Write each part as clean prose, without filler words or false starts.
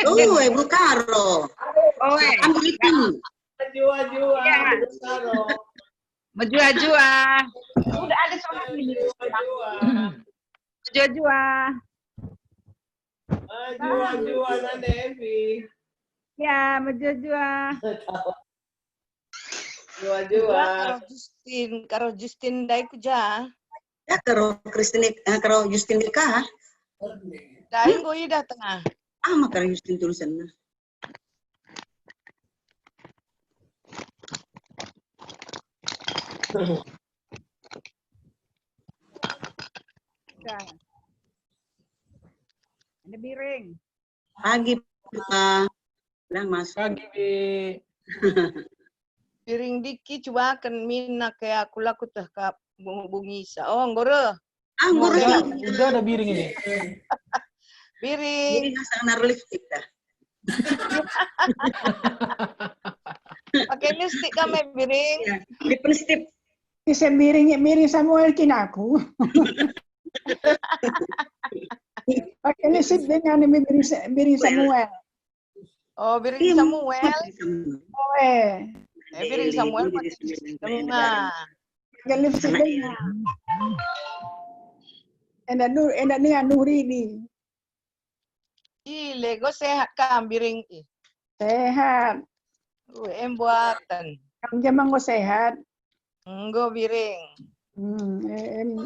Ibu Karo. Ambil itu. Jua-jua. Menjua-jua. Udah ada soal ini. Menjua-jua. Jua-jua Nanda Evi. Ya, menjua-jua. Jua-jua. Karo Justin dai kuja. Ya karo Justin nikah. Dai goi datang. Karo Justin tulisannya. Ada piring. Pagi, Pak. Bilang masuk. Pagi, Bi. Piring diki coba akan mina kayak aku laku teh kap bungisa. Oh, anggora. Udah ada piring ini. Piring. Jadi nggak naruh lipstick dah. Pakai lipstick kami piring. Ya, lipstick. Bisa miring Samuel kinaku. Pakai lipstick dengan miring Samuel. Oh, piring Samuel. Oh, piring Samuel pakai lipstick dengan. Pakai lipstick dengan. Enak dengan Nurini. Lego sehat kan piring. Sehat. Buatan. Kamu jamang kau sehat. Enggak piring.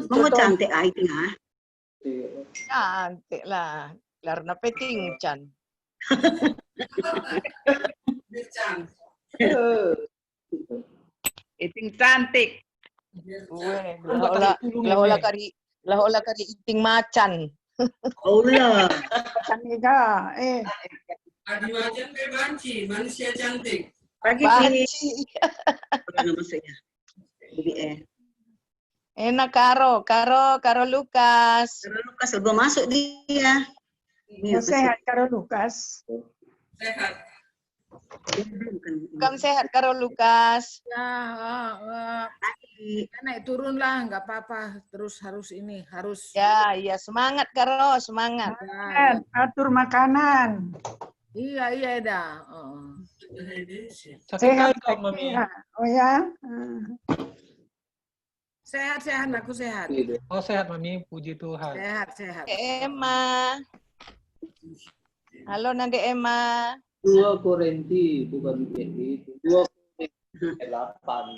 Mau cantik itu nah. Cantik lah. Karena peting can. Iting cantik. Lah kari iting macan. Allah. Cantika. Adi macan kayak banci, manusia cantik. Pagi Banci. nama saya. Enak Karo Lukas. Karo Lukas belum masuk dia. Sehat Karo Lukas. Sehat. Kamu sehat Karo Lukas. Ya, naik turun lah, nggak apa-apa. Terus harus. Ya, semangat Karo, semangat. Atur makanan. Iya dah. Sehat Mami. Oh ya. Sehat, aku sehat. Oh sehat Mami, puji Tuhan. Sehat. Emma. Halo Nande Emma. 2 Korinti bukan itu. 2 Korinti 8.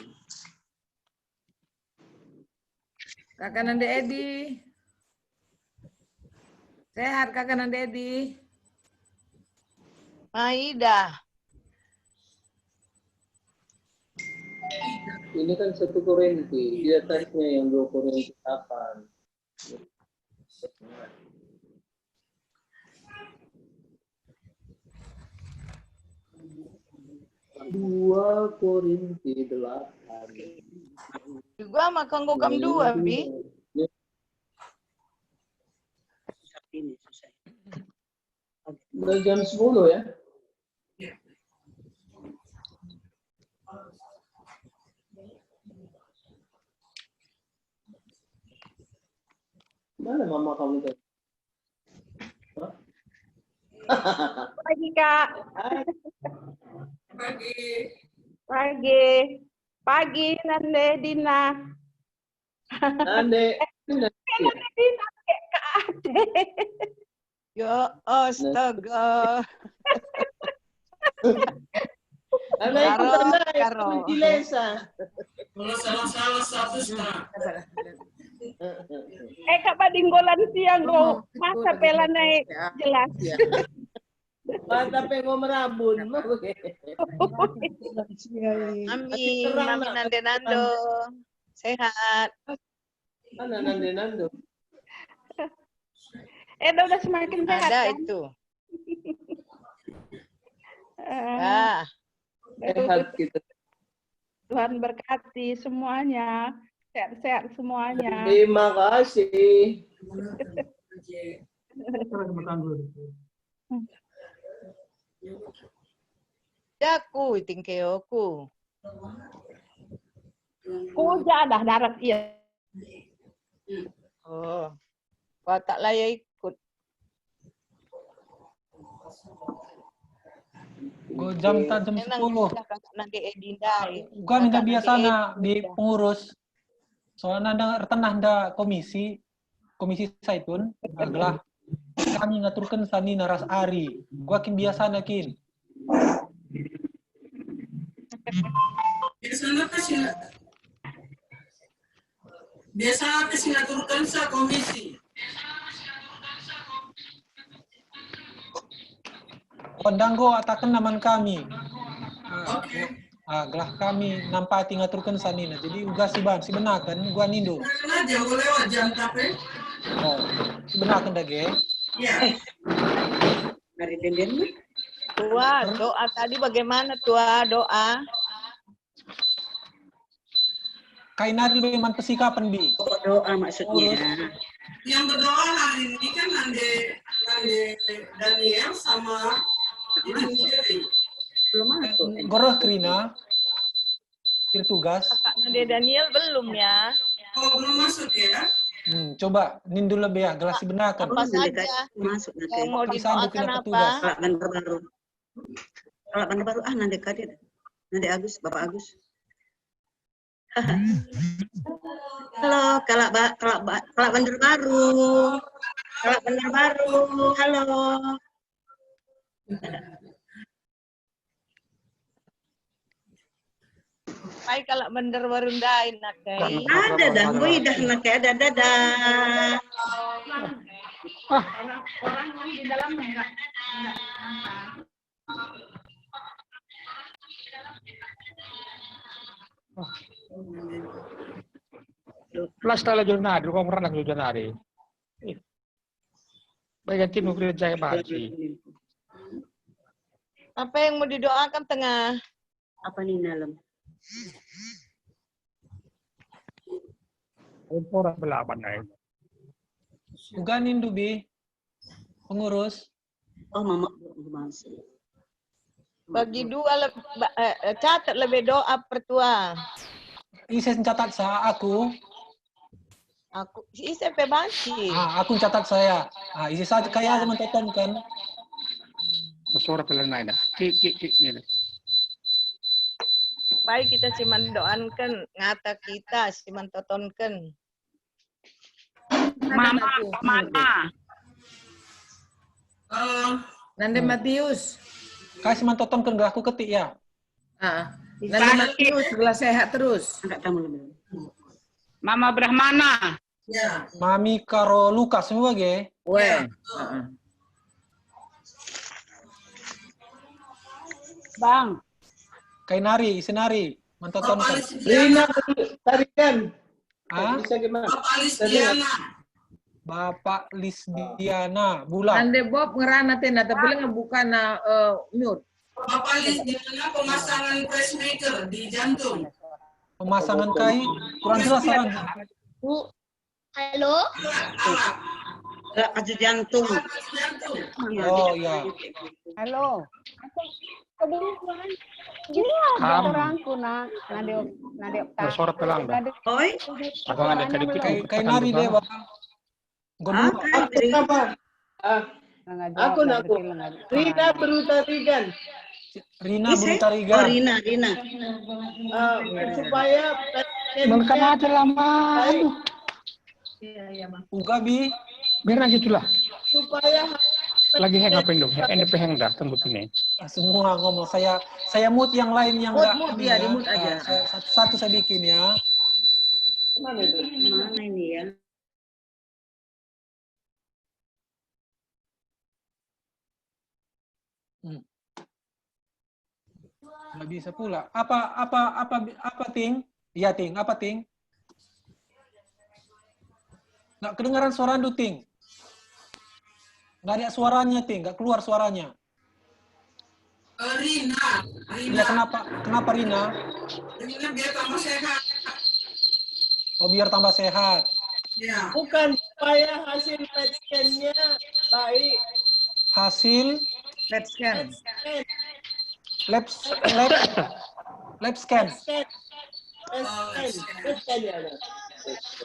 Kakak Nande Edi. Sehat Kakak Nande Edi. Maida. Ini kan 1 Korinti, di atasnya yang 2 Korinti 8. 2 Korinti 8. Juga makan gokam 2, Bi. Udah jam 10 ya? Mana mama kamu tadi? Pagi, Kak. Pagi, Nande, Dina. Nande. Nande, Dina, Kak Ade. Ya, astaga. Nande ikutan naik, kami di Lesa. Kalau salah-salah satu setengah. Kak Badinggolan siang, kok. Masa pela naik jelas. Mata pengo merabun. Amin, Mami Nande Nando. Sehat. Mana Nande Nando? Udah semakin sehat. Ada kan? itu. Sehat kita. Tuhan berkati semuanya. Sehat-sehat semuanya. Terima kasih. Daku tingkeoku. Kuja dah darat iya. Oh. Kau tak layak ikut. Gua jam 10. Nanti Edinda. Gua minta biasa di pengurus. Soalnya ada retenah da komisi saitun adalah kami ngaturkan sani naras ari. Gua kin biasa nakin. Biasa kasih ngaturkan sa komisi. Kondanggo atakan naman kami. Oke. Gelah kami nampati ngaturkan sanina. Jadi uga si benakan gua nindo. Karena aja boleh lewat jam tapi. Oh, si benakan dage. Ya. Dari denden. Tua, doa tadi bagaimana tua doa? Kainar lebih man pesikapan bi. Doa maksudnya. Yang berdoa hari ini kan Nande Daniel sama ini. Belum masuk. Goroh Krina. Tugas. Kakak Nade Daniel belum ya? Oh, belum masuk ya? Coba nindu lebih ya, gelas si benakan. Apa saja? Masuk nanti. Yang mau Disambung didoakan kena apa? petugas. Kalau bandar baru. Kalau bandar baru nanti kadir. Nanti Agus, Bapak Agus. Halo, kalau bandar baru. Kalau bandar baru. Halo. Pai kalau bener warundain nak kai. Ada dah, gue dah nak ada dadah. Orang yang di dalam enggak. Plus tala giornata, kung pernah ke giornata. Bagian nuklir jaya baci. Apa yang mau didoakan tengah? Apa nih dalam? Orang belapan na yun. Uga nindu bi. Pengurus. Oh, mama masih. Bagi dua catat lebih doa pertua. Isi catat aku. Aku isi banci. Aku catat saya. Isi saja kaya sama toton kan. Masura pala na yun. Kik nila. Baik kita cuman doakan ngata kita cuman totonkan. Mama. Nande Matius. Kasih mantoton kan gak aku ketik ya. Nande Matius, gelas sehat terus. Enggak kamu lebih. Mama Brahmana. Ya. Mami karo Lukas semua ge. Weh. Bang. Kainari, Isenari, mantoton kan. Rina tarikan. Ah? Bisa gimana? Bapak Lisdiana. Bapak Lisdiana, bulan. Nande Bob ngerana tenda tapi ngebuka na mute. Bapak Lisdiana pemasangan pacemaker di jantung. Pemasangan kai kurang jelas saran. Halo? Enggak kasus jantung. Oh iya. Halo. Orangku nak Masura pala lang ba? Oi. Ako nga nagkadikit. Kainari deh, Bang. Ah, Kainari. Aku Rina berutarigan. Rina Ise? Brutariga. Oh, Rina. Supaya Malkan aja lama. Uga bi. Biar na gitu lah. supaya Lagi hang apa indong? NDP hang dah tembut ini. Semua ngomong saya mood yang lain yang enggak. Mood ya, di mood aja. Satu saya bikin ya. mana itu? Mana ini ya? Nggak bisa pula. Apa Ting? Iya Ting, apa Ting? Nggak kedengaran suara Andu Ting. Nggak ada suaranya Ting, nggak keluar suaranya. Rina. Iya kenapa Rina? Rina biar tambah sehat. Oh biar tambah sehat. Ya. Bukan supaya hasil PET scan-nya baik. Hasil Let's scan. lab scan.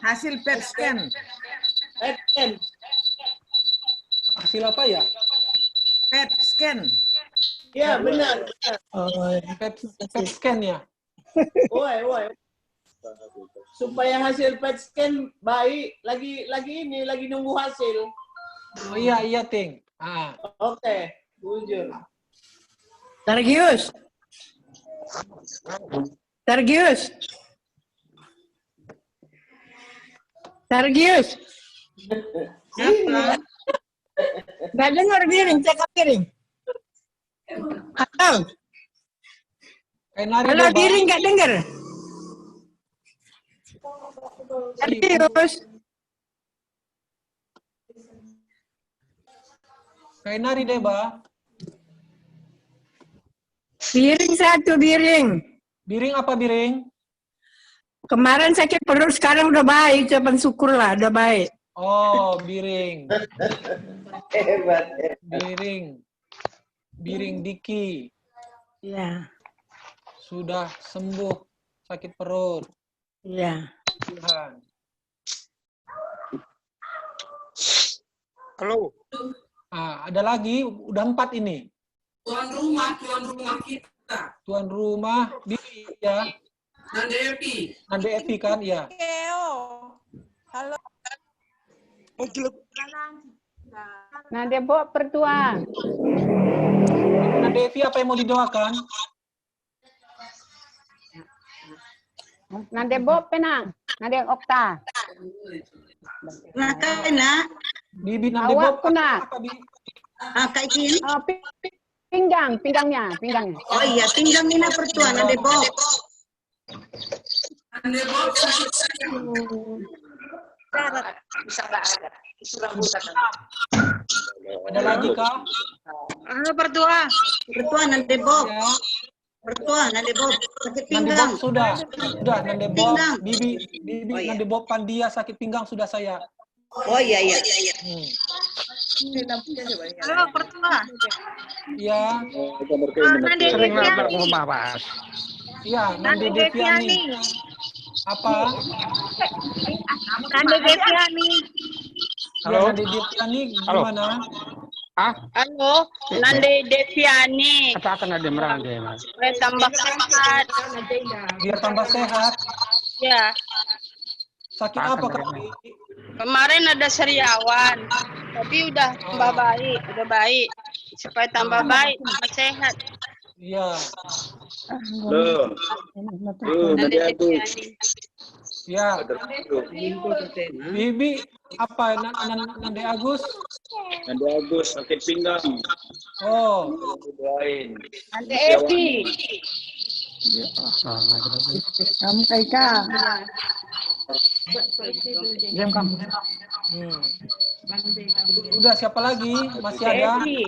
Hasil PET scan. Hasil apa ya? PET scan. Ya benar. PET scan ya. Woi. Supaya hasil PET scan baik, lagi nunggu hasil. Oh iya Ting. Ah. Oke, jujur. Sergius. Apa? Nggak dengar Biring, cakap Biring. Halo. Halo Biring, nggak dengar. Sergius. Kayak nari deh, Ba. Biring satu, Biring. Biring apa Biring? Kemarin sakit perut, sekarang udah baik. Coba syukurlah, udah baik. Oh, Biring. Hebat. Biring Diki. Iya. Sudah sembuh sakit perut. Iya. Tuhan. Halo. Ah, ada lagi, udah 4 ini. Tuan rumah kita. Tuan rumah, Bibi ya. Nande Evi kan, ya. Halo. Nande Bob pertua. Nande Evi apa yang mau didoakan? Nande Bob penang. Nande Okta. Nak. Bibi Nande Awak Bob kuna. apa, Bibi? Kak Ikin. Pinggangnya. Oh iya, pinggang Nina pertua, Nande Bob. Ada lagi, Kak? Halo pertua. Pertua Nande Bob. Ya. Pertua Nande Bob sakit Nande pinggang. Bob sudah Nande Bob. Pinggang. Bibi Oh, iya. Nande Bob Pandia sakit pinggang sudah saya. Oh iya. Halo, pertua. Iya. Nande Sering Deviani. lapar rumah, Mas. Iya, Nande Nande Deviani. Deviani. Apa? Nande Deviani. Halo. Nande Deviani gimana? Ah, Halo, Nande Deviani. apa akan ada merangkai, Mas? Supaya tambah sehat. Biar tambah sehat. Ya, Sakit apa, Kak? kemarin ada sariawan, tapi udah tambah baik, udah baik. Supaya tambah baik, tambah sehat. Iya. Loh. Nande Deviani. Ya. Bibi apa? Nande Agus? Nande Agus sakit pinggang. Oh. Doain. Nande Evi. Kamu Kaika. Diam kamu. Udah siapa lagi? Masih ada? Evi.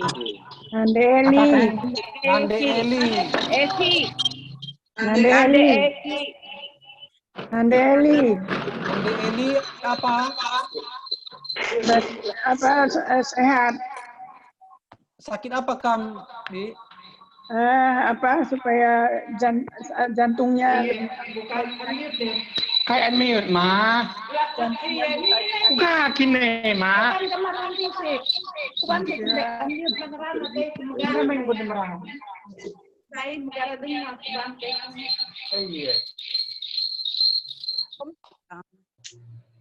Nande Eli. Nande Eli. Evi. Nande Nande Eli. Evi. Nande Eli. Nande Eli apa? Sehat. Sakit apa, Kam? Di? Supaya jantungnya Kayak mute, Ma. Kaki nih, Ma.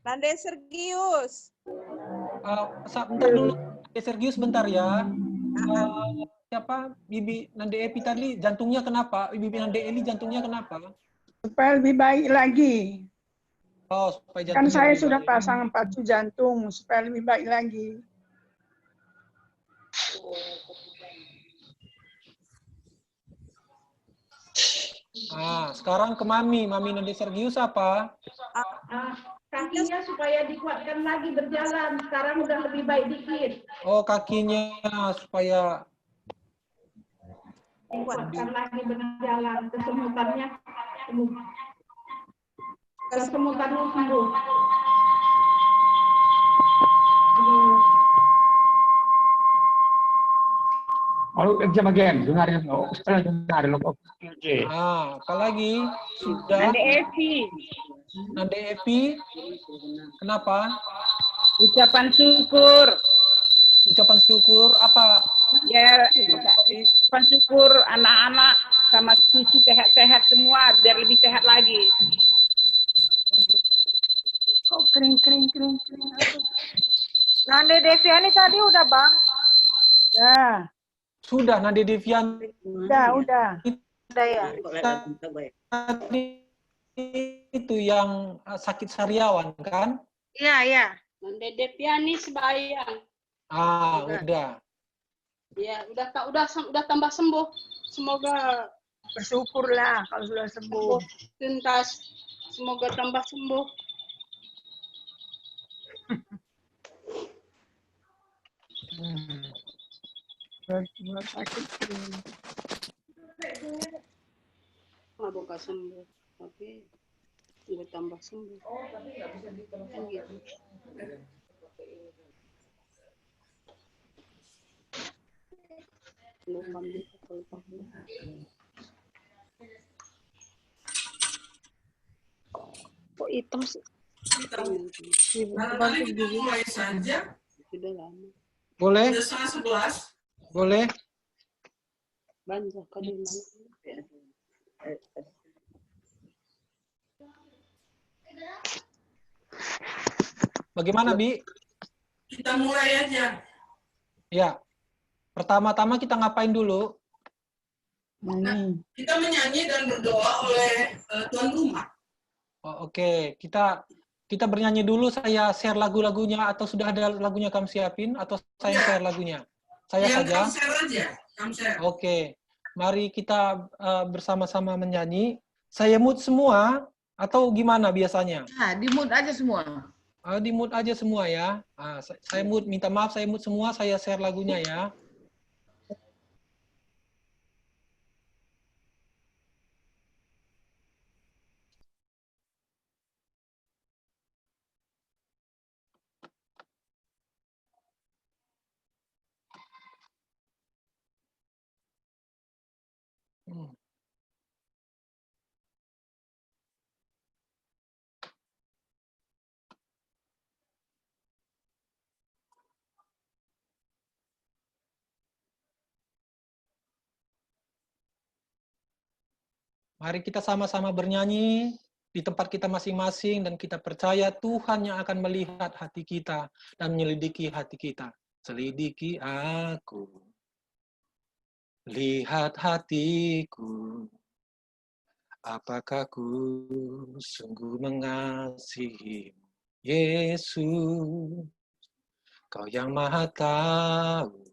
Nande Sergius. Bentar dulu, Sergius bentar ya. Siapa? Bibi Nande Epi tadi jantungnya kenapa? Bibi Nande Eli jantungnya kenapa? supaya lebih baik lagi. Oh, supaya Kan jantungnya saya lebih sudah baik. pasang pacu jantung supaya lebih baik lagi. Sekarang ke Mami Nande Sergius apa? Kakinya supaya dikuatkan lagi berjalan. Sekarang udah lebih baik dikit. Oh, kakinya supaya Dikuatkan lagi berjalan. Kesemutannya sembuh. Kalau kerja bagian, dengarin lo. Dengarin lo. Apalagi sudah. Nande Evi. Nande Epi, kenapa? Ucapan syukur. Ucapan syukur apa? Ya, ucapan syukur anak-anak sama cucu sehat-sehat semua, biar lebih sehat lagi. Kok kering. Nande Deviani tadi udah, Bang? Udah. Sudah, Nade Deviani. Udah. Udah ya? Itu yang sakit sariawan, kan? Iya. Nande Deviani Sebayang. Udah. Ya, udah tambah sembuh. Semoga Bersyukurlah kalau sudah sembuh. tuntas. Semoga tambah sembuh. Sakit kering. Bukan sembuh, tapi udah tambah sembuh. Gitu. Kok hitam sih? Barangkali kita mulai saja. Sudah lama. Boleh? Sudah setengah 11. Boleh? Banyak kali mana? Bagaimana, Bi? Kita mulai aja. Ya. Pertama-tama kita ngapain dulu? Kita menyanyi dan berdoa oleh tuan rumah. Oke. Kita bernyanyi dulu, saya share lagu-lagunya, atau sudah ada lagunya kamu siapin, atau saya share lagunya? Saya saja? Kamu share aja. Kamu share. Oke. Mari kita bersama-sama menyanyi. Saya mute semua, atau gimana biasanya? Di mute aja semua. Di mute aja semua ya. Saya mute, minta maaf saya mute semua, saya share lagunya ya. Mari kita sama-sama bernyanyi di tempat kita masing-masing dan kita percaya Tuhan yang akan melihat hati kita dan menyelidiki hati kita. Selidiki aku, lihat hatiku, apakah ku sungguh mengasihimu, Yesus, Kau yang Maha Tahu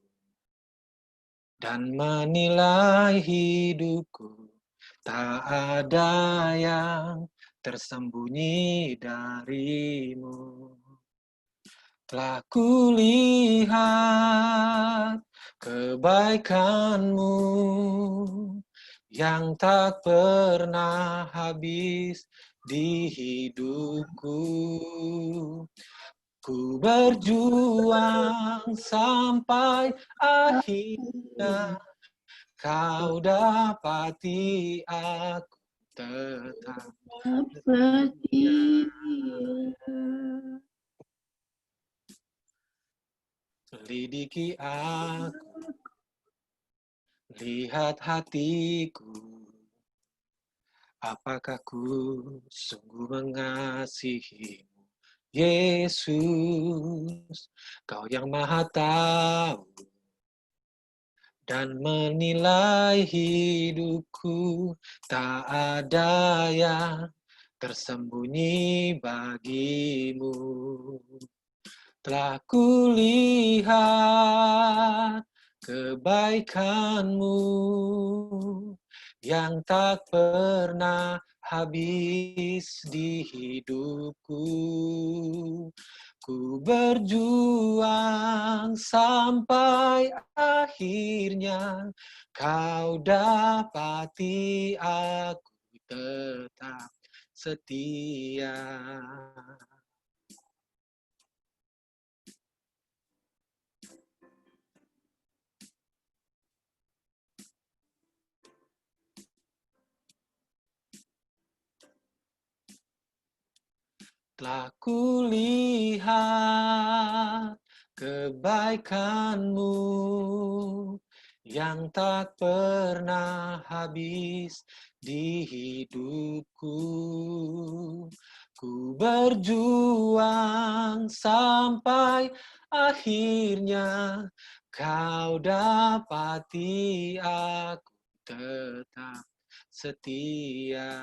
dan menilai hidupku. Tak ada yang tersembunyi darimu. Telah kulihat kebaikanmu yang tak pernah habis di hidupku. Ku berjuang sampai akhirnya. Kau dapati aku tetap setia. Selidiki aku, lihat hatiku, apakah ku sungguh mengasihimu, Yesus, Kau yang Maha Tahu dan menilai hidupku, tak ada yang tersembunyi bagimu. Telah kulihat kebaikanmu yang tak pernah habis di hidupku. Ku berjuang sampai akhirnya Kau dapati aku tetap setia. Telah kulihat kebaikan-Mu yang tak pernah habis di hidupku. Ku berjuang sampai akhirnya Kau dapati aku tetap setia.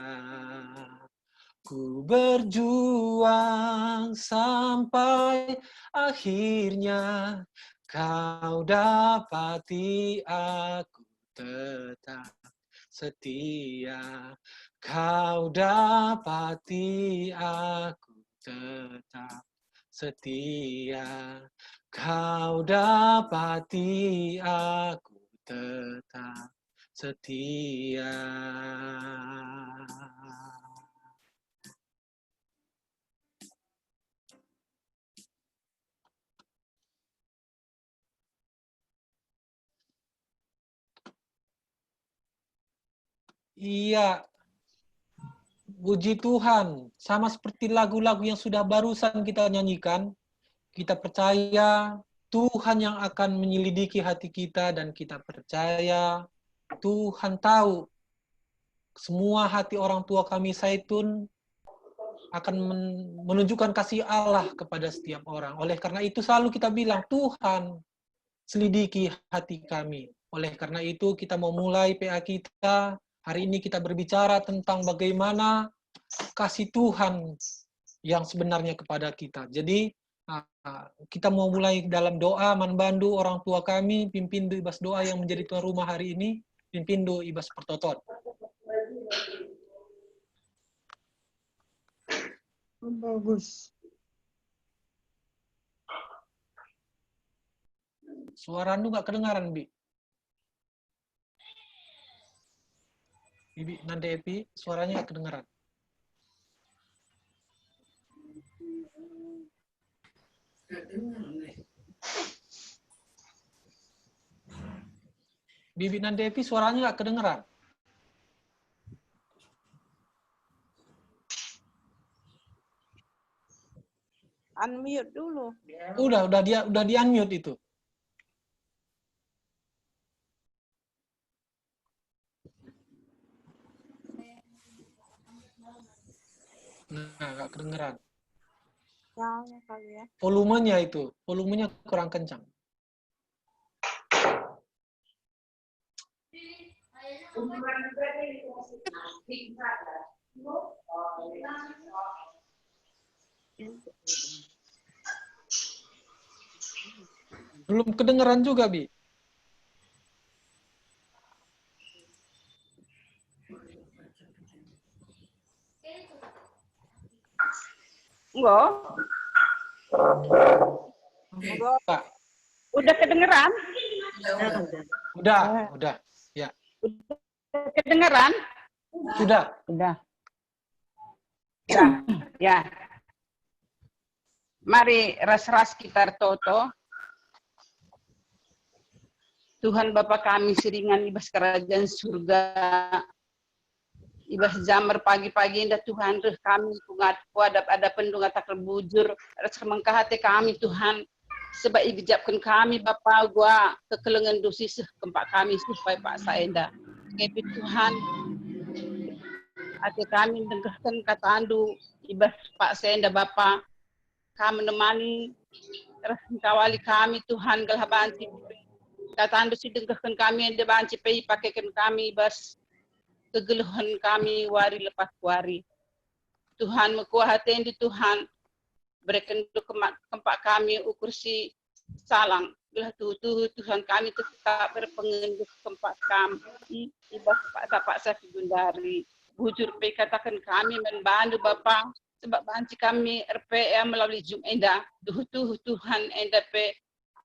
Ku berjuang sampai akhirnya Kau dapati aku tetap setia. Kau dapati aku tetap setia. Kau dapati aku tetap setia. Iya, puji Tuhan. Sama seperti lagu-lagu yang sudah barusan kita nyanyikan, kita percaya Tuhan yang akan menyelidiki hati kita dan kita percaya Tuhan tahu semua hati orang tua kami Zaitun akan menunjukkan kasih Allah kepada setiap orang. Oleh karena itu selalu kita bilang, Tuhan selidiki hati kami. Oleh karena itu kita mau mulai PA kita. Hari ini kita berbicara tentang bagaimana kasih Tuhan yang sebenarnya kepada kita. Jadi kita mau mulai dalam doa, manbandu orang tua kami, pimpin ibas doa yang menjadi tuan rumah hari ini, pimpin do ibas pertoton. Bagus. Suara lu nggak kedengaran, Bi. Bibi, nanti Epi, suaranya nggak kedengaran. Bibi nanti Epi, suaranya nggak kedengaran. Unmute dulu. Udah di unmute itu. Nah, nggak kedengeran. Soalnya kali ya. Volumenya kurang kencang. Belum kedengeran juga, Bi. Enggak. Enggak. Udah kedengeran? Udah. Ya. Udah kedengeran? Sudah. Ya. Mari ras-ras kita toto. Tuhan Bapa kami siringan ibas kerajaan surga. Ibas jamar pagi-pagi indah Tuhan reh kami kungat kuadap-ada pendunga tak terbujur rasa mengkahati kami Tuhan sebab igejapkan kami Bapa gua kekelengan dosis kempak kami supaya Pak Saenda kepi Tuhan hati kami dengarkan kata andu ibas Pak Saenda Bapa kami menemani terus kawali kami Tuhan galah banci kata andu si dengarkan kami yang banci pei pakaikan kami ibas kegeluhan kami wari lepas wari. Tuhan mekuahatin di Tuhan berikan kempak kami ukur si salang. Belah Tuhan kami tetap berpengenduk kempak kami. Ibas Pak Safi Gundari. Bujur pe katakan kami membantu Bapa sebab banci kami RPM melalui Jumenda. Tuhan enda pe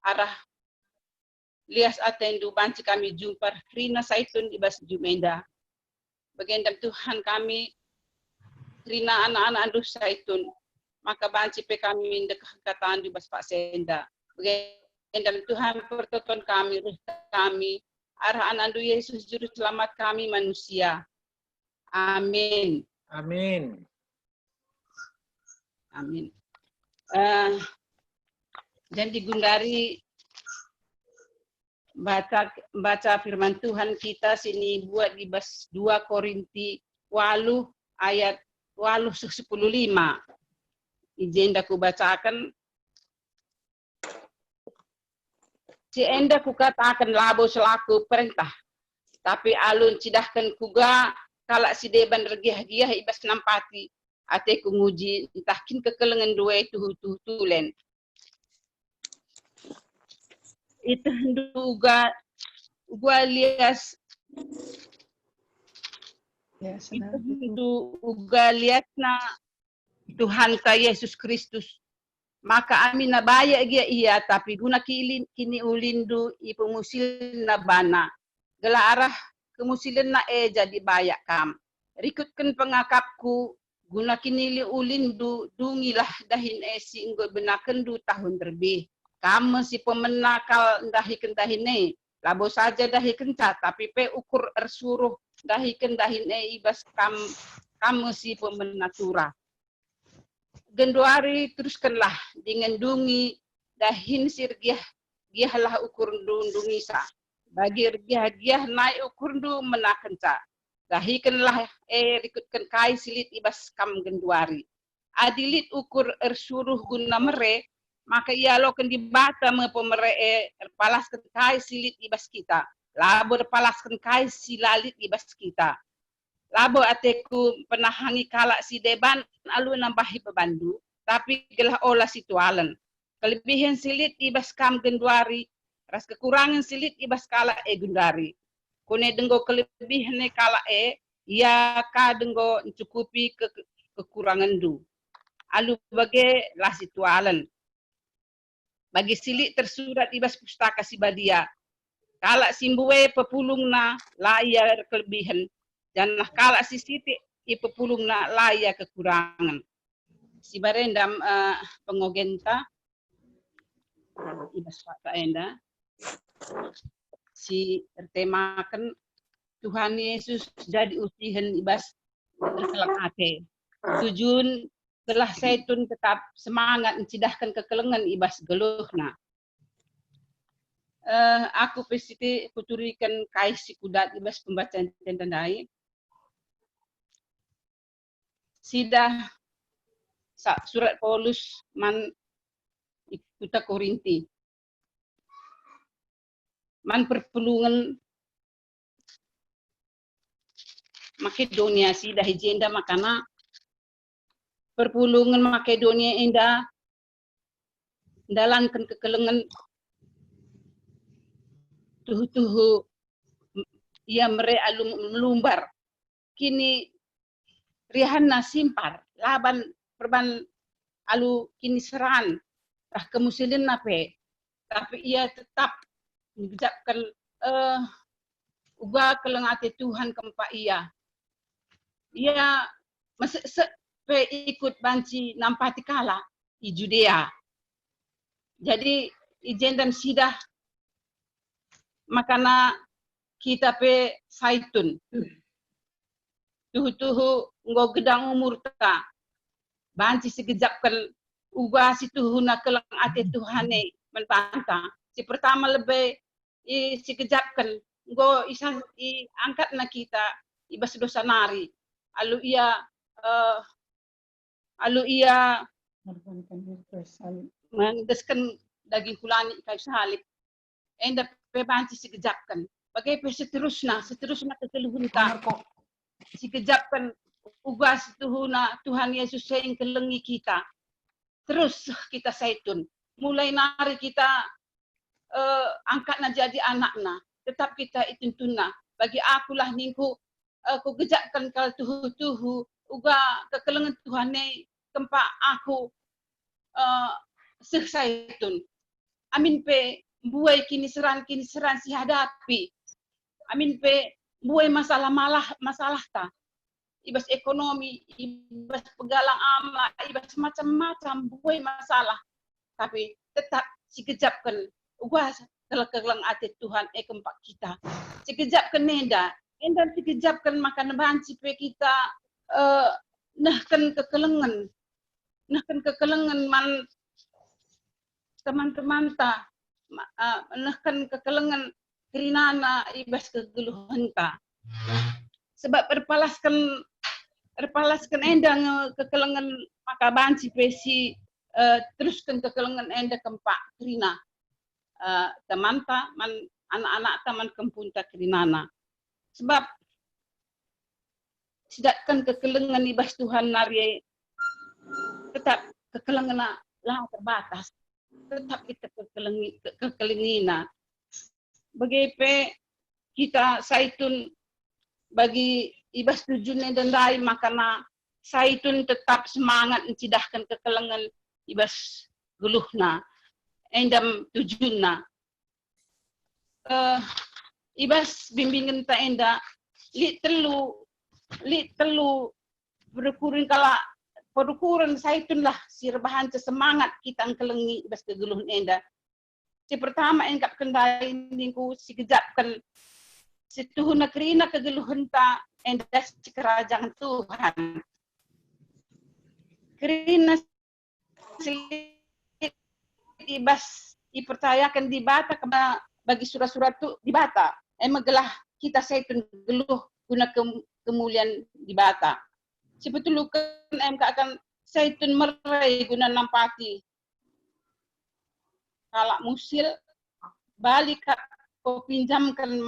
arah lias atendu banci kami jumpa Rina Zaitun ibas Jumenda. Bagendam Tuhan kami Rina anak-anak andu Zaitun maka banci pe kami minda kekataan di bas Pak Senda bagendam Tuhan pertoton kami arah anak andu Yesus juru selamat kami manusia amin Jadi Gundari baca firman Tuhan kita sini buat di 2 Korinti 8 ayat 8-10. Izin ku bacakan. Si enda ku katakan labo selaku perintah, tapi alun cidahkan kuga kalak si deban regiah-giah ibas nampati, ate ku nguji entahkin kekelengan dua itu tulen. Itu uga lias itu uga lias na Tuhan ka Yesus Kristus. Maka amin na baya gia iya, tapi guna kini ulindu ipemusil na bana. Gala arah kemusilan na jadi baya kam. Rikutkan pengakapku, guna kini ulindu dungilah dahin esi inggo benaken 2 tahun terlebih. Kamu si pemenakal dahikan dahine, labo saja dahikan cat, tapi pe ukur ersuruh dahikan dahine ibas kamu si pemenatura. Genduari teruskanlah dengan dungi dahin sirgiah giahlah ukur dungi sa. Bagi giah naik ukur du menaken ca. Dahikanlah rikutkan kai silit ibas kam genduari. Adilit ukur ersuruh guna mere, maka ia lokan dibata me pemere palaskan kai silit ibas kita. Labor palaskan kai silalit ibas kita. Labo ateku penahangi kalak si deban alu nambahi bebandu, tapi gelah olah situalan. Kelebihan silit ibas kam genduari, ras kekurangan silit ibas kalak gundari. Kone denggo kelebihan kalak ya ka denggo mencukupi kekurangan du. Alu bagai lah situalan. Bagi silit tersurat ibas pustaka si badia. Kalak simbuwe pepulungna layar kelebihan. Janlah kalak si siti ipepulung na laya kekurangan. Si barendam pengogenta ibas fakta enda si tertemakan Tuhan Yesus jadi usihan ibas terkelak ate. Tujuan telah seitun tetap semangat mencidahkan kekelengan ibas geluhna. Aku pesiti kuturikan kai si kudat ibas pembacaan tendai. Sidah surat Paulus man ikuta Korinti. Man perpulungan Makedonia sidah hijenda makana perpulungan Makedonia indah dalankan kekelengan tuhu ia mere alum melumbar. Kini rihanna simpar laban perban alu kini seran rah kemusilin nape, tapi ia tetap mengucapkan uga kelengate Tuhan kempa ia masih pe ikut banci nampati kala di Judea. Jadi ijen dan sidah makana kita pe saitun tuhu ngo gedang umur ta banci segejapkan ubah si tuhuna kelang ate Tuhane menpanta si pertama lebih si kejapkan ngo isa angkat na kita ibas dosa nari alu ia mengdeskan daging kulani kai salib enda pe banci segejapkan bagai pe seterusna kekeluhunta si kejapkan ugas tuhuna Tuhan Yesus yang kelengi kita terus kita saitun mulai nari kita angkatna jadi anakna tetap kita ituntuna bagi akulah ningku aku gejakkan kal tuhu uga kekelengan Tuhane kempa aku saitun amin pe buai kini seran si hadapi amin pe buai masalah ta ibas ekonomi ibas pegalang ama ibas macam-macam buai masalah tapi tetap si kejapkan ugah kelang ate Tuhan kempak kita si kejapkan enda si kejapkan makan banci pe kita nahkan kekelengan man teman-teman ta menekan kekelengan kerinana ibas kegeluhan ta. Sebab berpalaskan endang kekelengan maka banci pesi teruskan kekelengan enda kempak kerina teman ta man anak-anak taman kempunta kerinana. Sebab sedangkan kekelengan ibas Tuhan nari tetap kekelengan lah terbatas. Tetap kita kekelengina. Begitu kita saitun bagi ibas tujuannya dan dai makana saitun tetap semangat mencidahkan kekelengan ibas guluhna endam tujuanna. Ibas bimbingan ta enda li telu berukuran kala perukuran saitun lah sirbahan semangat kita angkelengi ibas keguluhan enda. Si pertama engkap kendai ningku si kejapkan situhuna kerina kegeluhan ta enda si kerajaan Tuhan. Kerina ibas dipercayakan di bata bagi surat-surat tu di bata. Gelah kita saitun geluh guna kemuliaan di bata. Sebetulnya MK akan saitun merai guna nampati. Kalau musil balik kau pinjamkan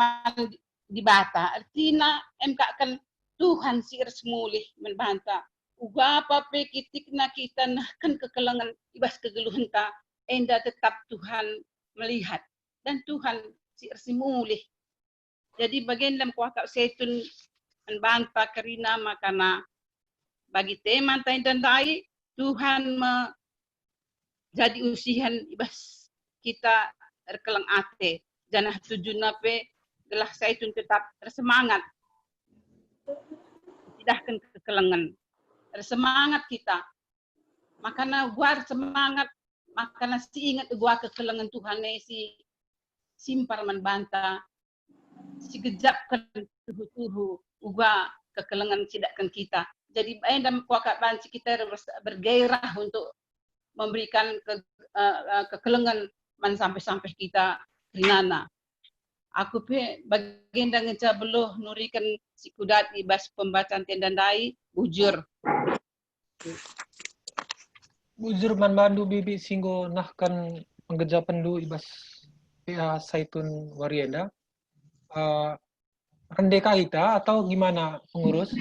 di bata. Artinya MK akan Tuhan sir semulih membantah. Uga apa pekitikna kita nahkan kekelengan ibas kegeluhan ta enda tetap Tuhan melihat dan Tuhan sir semulih. Jadi bagian dalam kuakak saitun membantah kerina makana bagi teman dan dai Tuhan jadi usihan ibas kita terkelang ate janah tujuan nape gelah saitun tetap tersemangat tidakkan kekelengan tersemangat kita makana gua semangat makana si ingat gua kekelengan Tuhan si simpar membantah si gejapkan tuhu gua kekelengan tidakkan kita. Jadi dalam kuakat banci kita bergairah untuk memberikan kekelengan man sampai kita rinana. Aku pe bagian dan ngeca beluh nurikan si kudat ibas pembacaan tendandai bujur. Bujur man bandu bibi singgo nahkan penggejapan du ibas PA Saitun Warienda. Rendeka kita atau gimana pengurus?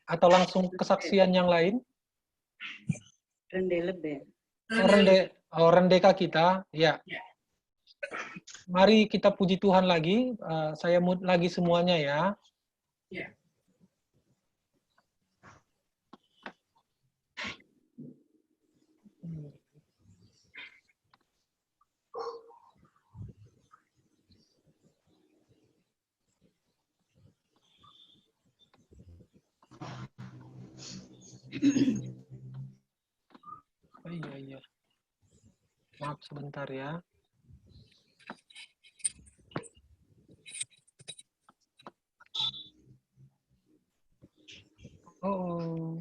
Atau langsung kesaksian yang lain? Rendeka kita, ya. Mari kita puji Tuhan lagi. Saya mood lagi semuanya ya. Iya. Maaf sebentar ya. Oh.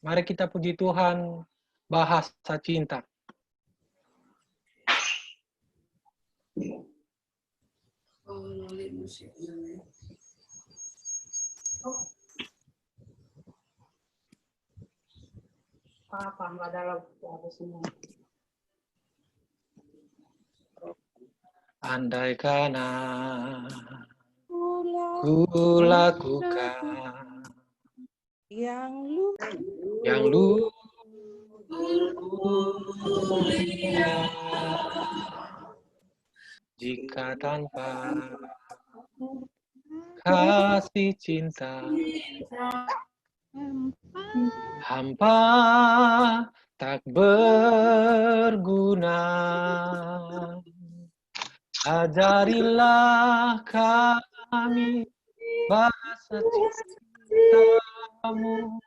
Mari kita puji Tuhan, bahasa cinta. Apa nggak ada lagu semua. Andaikan ku lakukan yang lu jika tanpa kasih cinta hampa tak berguna. Ajarilah kami bahasa cintamu,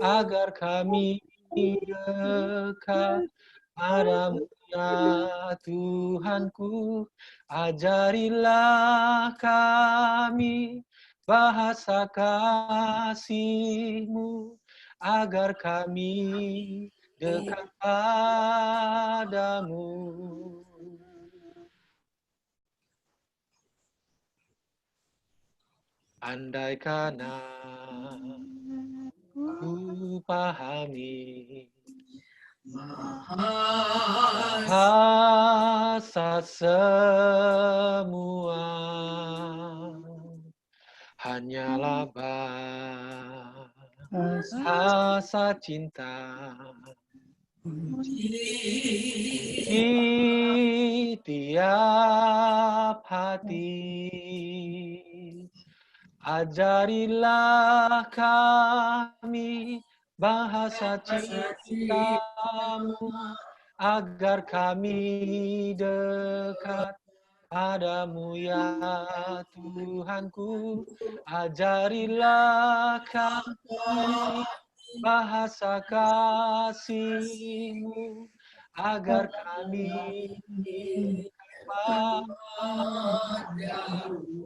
agar kami dekat padamu ya Tuhanku. Ajarilah kami bahasa kasih-Mu, agar kami dekat padamu. Andaikan aku pahami bahasa semua, hanyalah bahasa cinta di tiap hati. Ajarilah kami bahasa cintamu, agar kami dekat padamu ya Tuhanku. Ajarilah kami bahasa kasih-Mu, agar kami dekat padamu.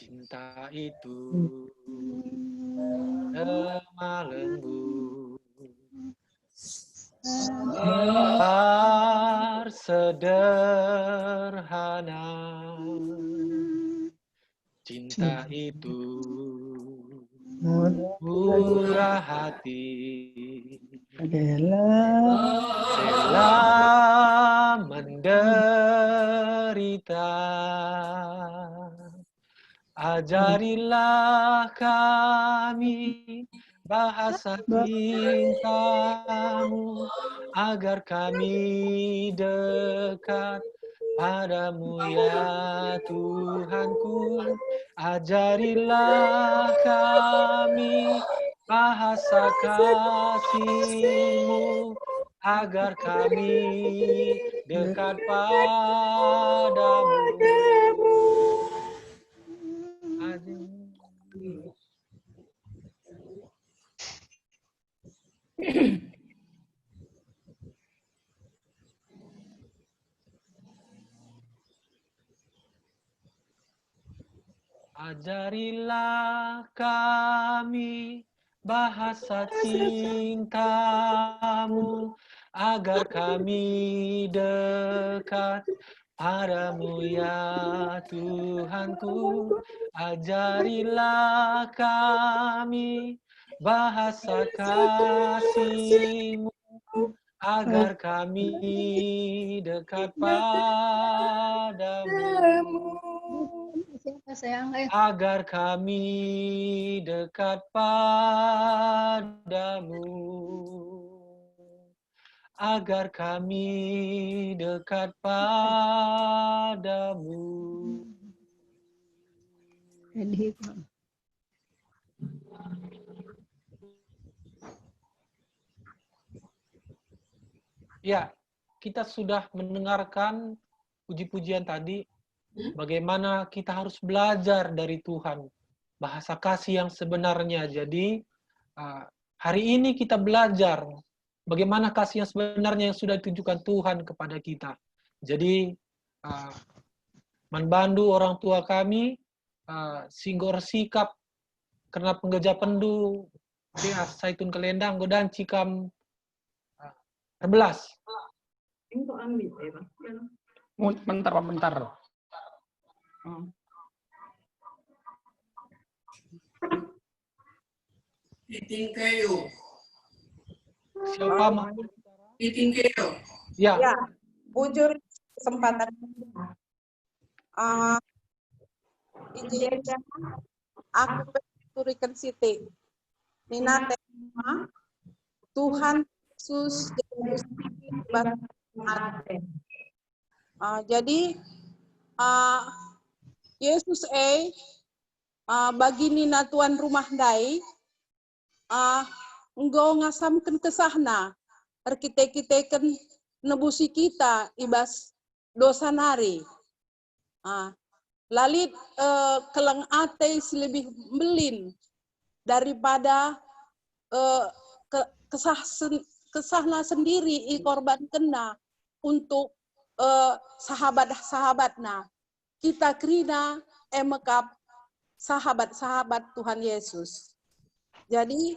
Cinta itu lemah lembut, sederhana. Cinta itu murah hati, rela menderita. Ajarilah kami bahasa cintamu, agar kami dekat padamu ya Tuhanku. Ajarilah kami bahasa kasih-Mu, agar kami dekat padamu. Ajarilah kami bahasa cintamu, agar kami dekat padamu ya Tuhanku. Ajarilah kami bahasa kasih-Mu, agar kami dekat padamu. Agar kami dekat padamu. Agar kami dekat padamu. Ya, kita sudah mendengarkan puji-pujian tadi. Bagaimana kita harus belajar dari Tuhan. Bahasa kasih yang sebenarnya. Jadi, hari ini kita belajar bagaimana kasih yang sebenarnya yang sudah ditujukan Tuhan kepada kita. Jadi, membantu orang tua kami, singgor sikap, karena penggeja pendu, dia saitun kelendang, godaan cikam, 11. Bentar, Pak, bentar. Titing kayo. Siapa mau? Titing kayo. Ya. Ya, bujur kesempatan. Izinkan aku berturikan Siti. Nina tema Tuhan Yesus jadi Yesus bagi nina tuan rumah dai, engkau ngasamkan kesahna, kita nebusi kita ibas dosa nari. Lalit kelang ate lebih melin daripada kesahna sendiri korban kena untuk sahabat-sahabatna. Kita krina emekap sahabat-sahabat Tuhan Yesus. Jadi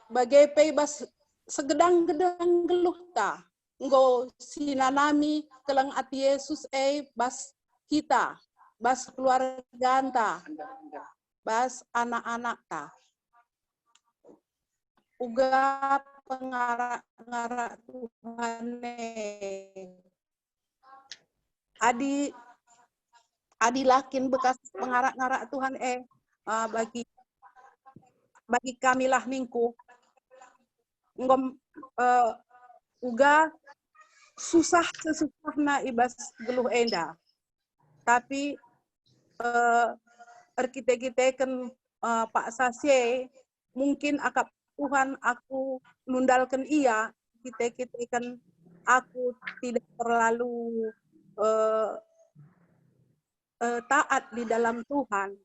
bagai pebas segedang-gedang geluh ta, engkau sinanami kelang ati Yesus bas kita, bas keluarga ta, bas anak-anak ta. Uga pengarah-pengarah Tuhan adi lakin bekas pengarah-pengarah Tuhan bagi kami lah ningku ngom uga susah sesusahna ibas geluh enda, tapi kita kan Pak Sasye mungkin akap Tuhan aku nundalkan ia, kita kan aku tidak terlalu taat di dalam Tuhan.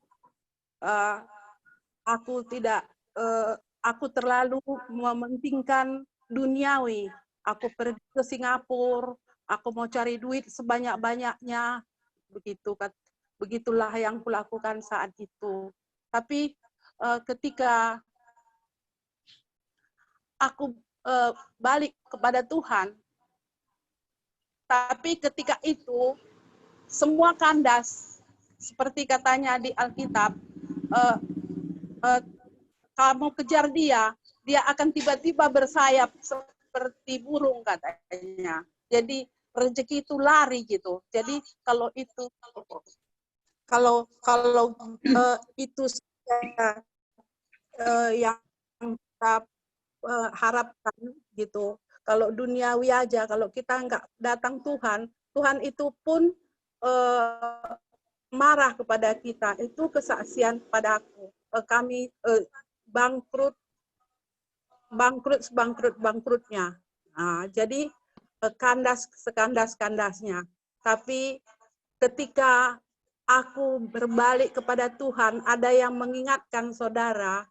Aku terlalu mementingkan duniawi. Aku pergi ke Singapura, aku mau cari duit sebanyak-banyaknya, begitulah yang kulakukan saat itu. Tapi ketika aku balik kepada Tuhan, tapi ketika itu semua kandas, seperti katanya di Alkitab, kamu kejar dia akan tiba-tiba bersayap seperti burung katanya. Jadi rezeki itu lari gitu. Jadi kalau itu yang kita harapkan gitu. Kalau duniawi aja, kalau kita nggak datang Tuhan itu pun marah kepada kita. Itu kesaksian padaku. Kami bangkrutnya. Jadi kandas-kandasnya. Tapi ketika aku berbalik kepada Tuhan, ada yang mengingatkan saudara,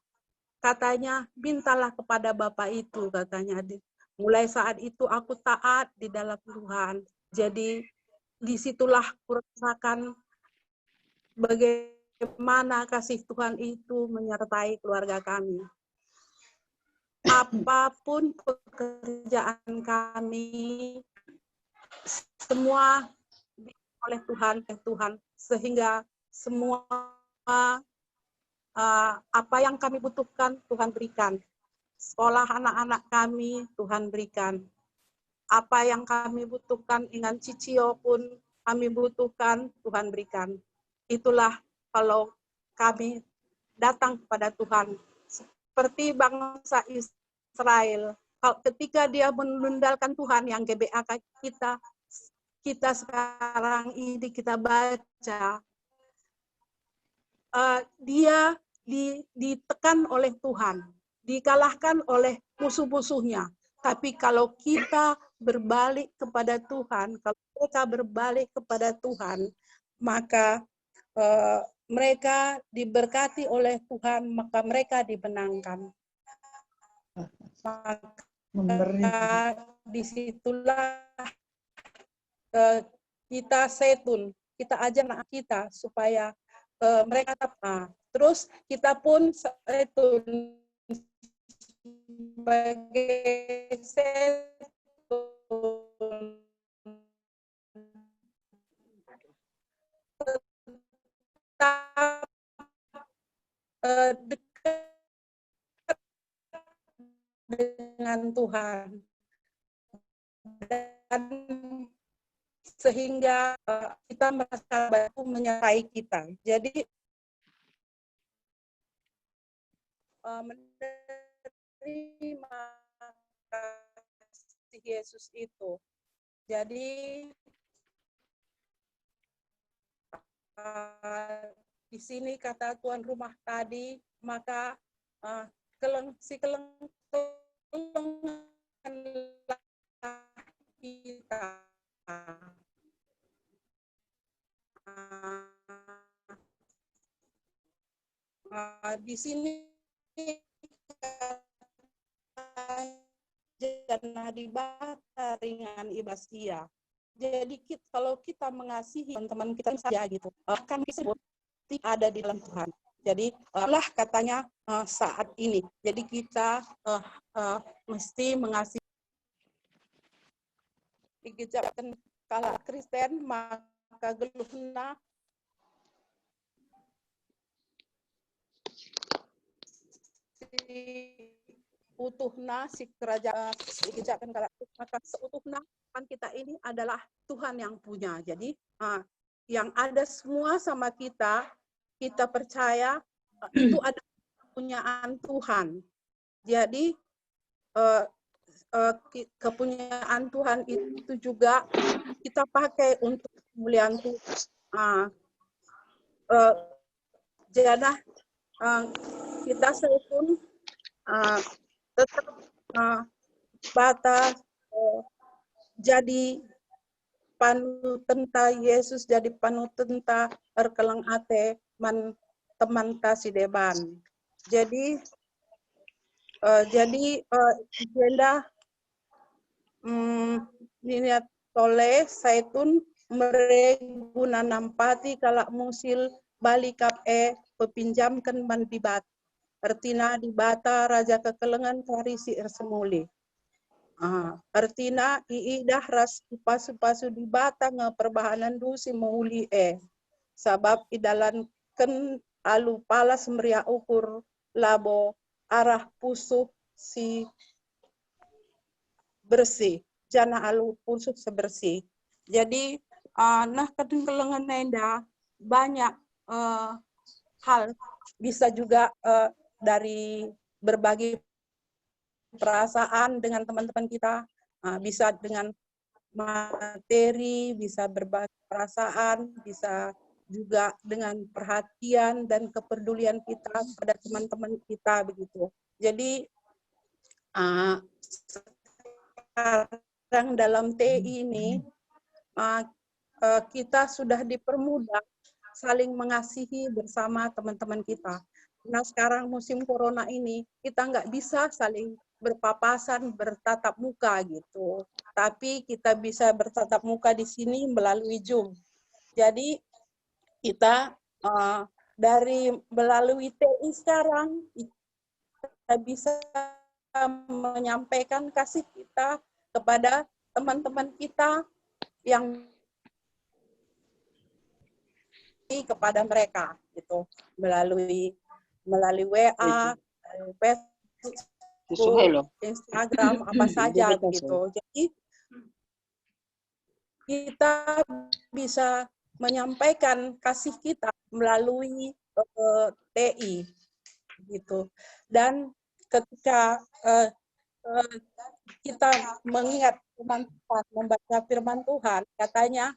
katanya mintalah kepada Bapa itu, katanya. Mulai saat itu aku taat di dalam Tuhan. Jadi disitulah kurasakan bagaimana kasih Tuhan itu menyertai keluarga kami. Apapun pekerjaan kami, semua oleh Tuhan, sehingga semua apa yang kami butuhkan Tuhan berikan. Sekolah anak-anak kami Tuhan berikan. Apa yang kami butuhkan dengan Cicio pun kami butuhkan Tuhan berikan. Itulah kalau kami datang kepada Tuhan. Seperti bangsa Israel, ketika dia menundalkan Tuhan yang GBA kita sekarang ini kita baca, dia ditekan oleh Tuhan, dikalahkan oleh musuh-musuhnya. Tapi kalau kita berbalik kepada Tuhan, kalau mereka berbalik kepada Tuhan, maka mereka diberkati oleh Tuhan, maka mereka dibenangkan. Maka disitulah kita setun, kita ajar anak kita supaya mereka tepat. Terus kita pun setun sebagai setun tetap dekat dengan Tuhan, dan sehingga kita merasa batu menyertai kita. Jadi menerima kasih Yesus itu. Jadi di sini kata tuan rumah tadi, maka si kelenganlah kita. Di sini jannah di bata ringan ibastia. Jadi kalau kita mengasihi teman-teman kita saja gitu, akan disebut ada di dalam Tuhan. Jadi lah katanya saat ini. Jadi kita mesti mengasihi. Digejakan kalau Kristen maka geluhna utuhna si kerajaan digejakan kalau maka seutuhna kan kita ini adalah Tuhan yang punya. Jadi yang ada semua sama kita percaya itu ada kepunyaan Tuhan. Jadi kepunyaan Tuhan itu juga kita pakai untuk kemuliaan Tuhan. Jadi kita pun tetap batas jadi panutenta Yesus, jadi panutenta erkelang ate man teman kasih deban. Jadi agenda niat tole saitun mereguna nampati kalak musil balikap pepinjamkan man bibat. Artina di bata raja kekelengan karisi ersemuli. Artina iidah ras pasu-pasu di bata ngeperbahanan dusi meuli sabab idalan ken alu palas meria ukur labo arah pusuh si bersih jana alu pusuh sebersih. Jadi nah kekelengan nenda banyak hal bisa juga dari berbagi perasaan dengan teman-teman kita, bisa dengan materi, bisa berbagi perasaan, bisa juga dengan perhatian dan kepedulian kita pada teman-teman kita begitu. Jadi sekarang dalam TI ini kita sudah dipermudah saling mengasihi bersama teman-teman kita. Nah sekarang musim corona ini kita nggak bisa saling berpapasan, bertatap muka gitu. Tapi kita bisa bertatap muka di sini melalui Zoom. Jadi kita melalui TI sekarang kita bisa menyampaikan kasih kita kepada teman-teman kita yang kepada mereka gitu melalui WA, Facebook, Instagram, apa saja begitu. Jadi kita bisa menyampaikan kasih kita melalui TI gitu. Dan ketika kita mengingat firman Tuhan, membaca firman Tuhan, katanya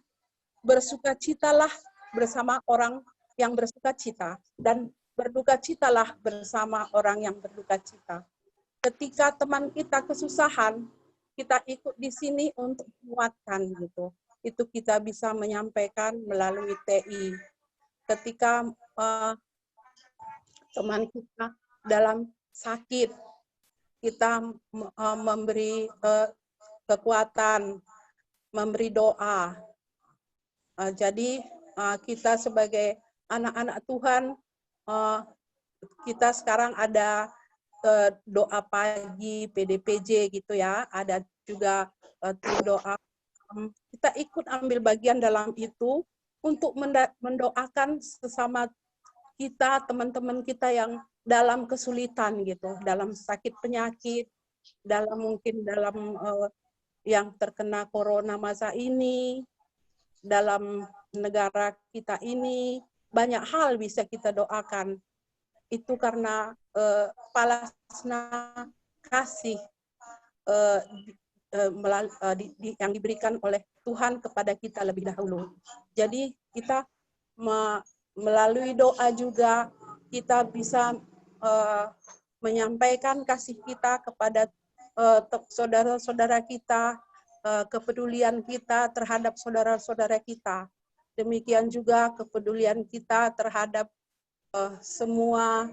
bersukacitalah bersama orang yang bersukacita dan berdukacitalah bersama orang yang berdukacita. Ketika teman kita kesusahan, kita ikut di sini untuk menguatkan gitu. Itu kita bisa menyampaikan melalui TI. Ketika teman kita dalam sakit, kita memberi kekuatan, memberi doa. Jadi kita sebagai anak-anak Tuhan, kita sekarang ada doa pagi PDPJ gitu ya, ada juga doa. Kita ikut ambil bagian dalam itu untuk mendoakan sesama kita, teman-teman kita yang dalam kesulitan gitu, dalam sakit penyakit, mungkin dalam yang terkena corona masa ini, dalam negara kita ini, banyak hal bisa kita doakan. Itu karena palasna kasih yang diberikan oleh Tuhan kepada kita lebih dahulu. Jadi kita melalui doa juga kita bisa menyampaikan kasih kita kepada saudara-saudara kita, kepedulian kita terhadap saudara-saudara kita. Demikian juga kepedulian kita terhadap semua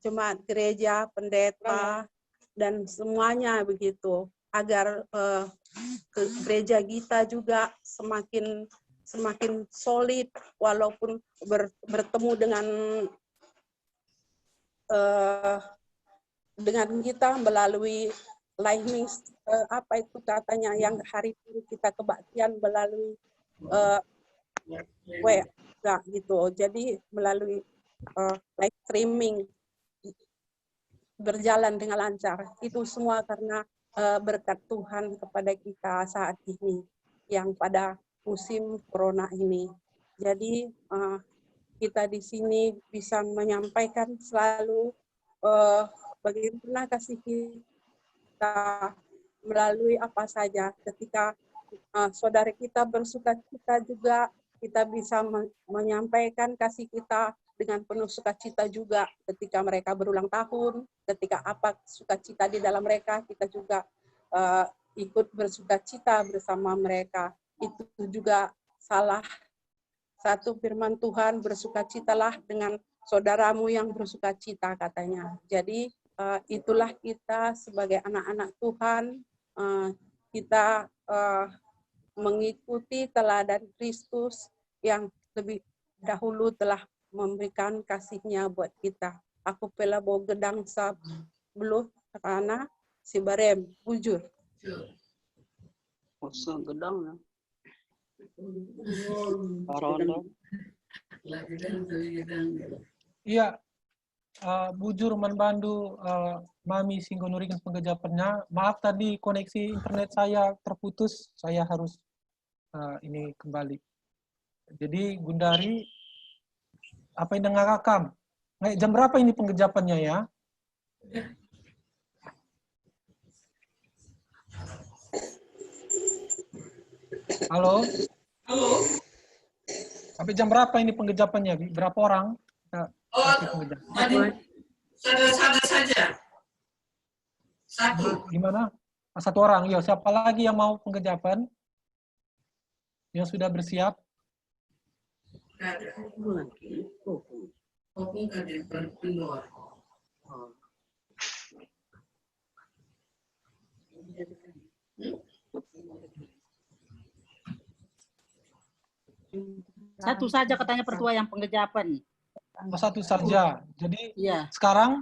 jemaat gereja, pendeta, dan semuanya begitu, agar gereja kita juga semakin solid walaupun bertemu dengan kita melalui live apa itu katanya yang hari ini kita kebaktian melalui WA gitu. Jadi melalui live streaming berjalan dengan lancar. Itu semua karena berkat Tuhan kepada kita saat ini yang pada musim corona ini. Jadi kita di sini bisa menyampaikan selalu bagaimana kasih kita melalui apa saja. Ketika saudara kita bersukacita juga, kita bisa menyampaikan kasih kita dengan penuh sukacita juga. Ketika mereka berulang tahun, ketika apa sukacita di dalam mereka, kita juga ikut bersukacita bersama mereka. Itu juga salah satu firman Tuhan, bersukacitalah dengan saudaramu yang bersukacita katanya. Jadi itulah kita sebagai anak-anak Tuhan, kita mengikuti teladan Kristus yang lebih dahulu telah memberikan kasih-Nya buat kita. Aku pela bawa gedang sab beluh karena si barem bujur. Kosong gedang ya. Iya, bujur manbandu mami singgonurikan pengejapannya. Maaf tadi koneksi internet saya terputus, saya harus ini kembali. Jadi Gundari, apa yang dengar rakam? Jam berapa ini pengejapannya ya? Halo? Halo? Sampai jam berapa ini pengejapannya? Berapa orang? Tadi sadar saja. Satu. Gimana? Satu orang. Ya, siapa lagi yang mau pengejapan? Yang sudah bersiap? Ada. Opung kan di luar. Satu saja katanya pertua yang pengejapan. Satu saja. Jadi ya. Sekarang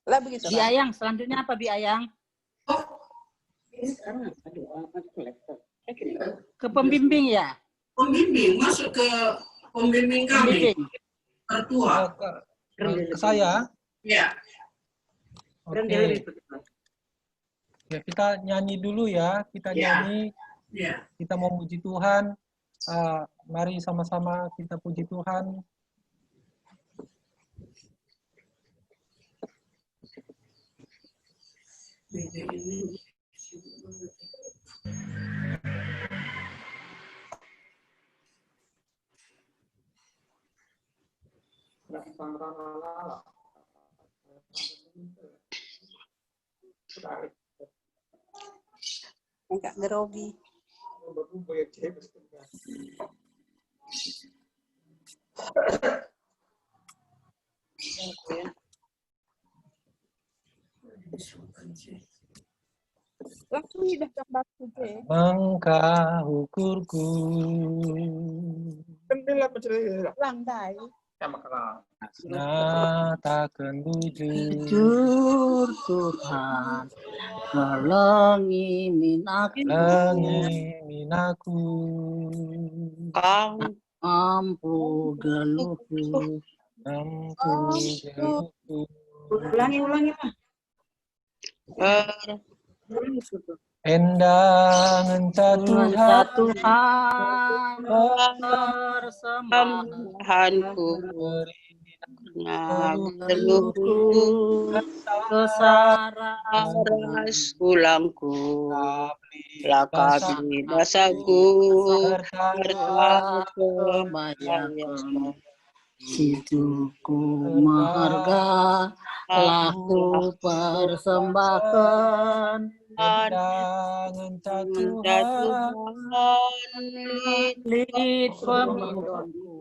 lah begitu. Bi Ayang, selanjutnya apa Bi Ayang? Ke pembimbing ya? Pembimbing, masuk ke pembimbing kami. Pertua. Ke saya? Ya. Oke. Ya, kita nyanyi dulu ya. Kita nyanyi. Ya. Kita mau puji Tuhan. Mari sama-sama kita puji Tuhan. Enggak grogi. Langsung udah gambar saja. Engkau ukurku. Landai. Nyatakan Jujur Tuhan, melangi minaku, ampu geluhku, Ulangi lah. Endang engkau Tuhan, persembahanku, Ngeluhku kesaras ulangku, lakabi dasaku, serta kebayakan hidupku maharga, laku persembahkan, Jangan lid pemindonku,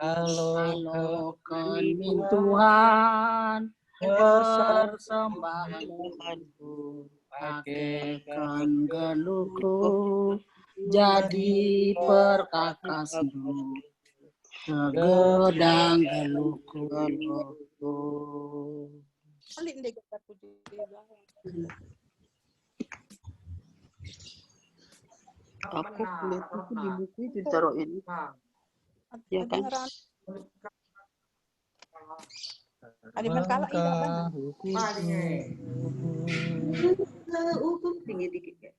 halokan min Tuhan, persembahanku, pakaikan geluhku, jadi perkakasmu, segedang geluhku. Aku lihat itu di buku itu taruh ini. Ya kan? Ada berkala Hukum tinggi dikit ya.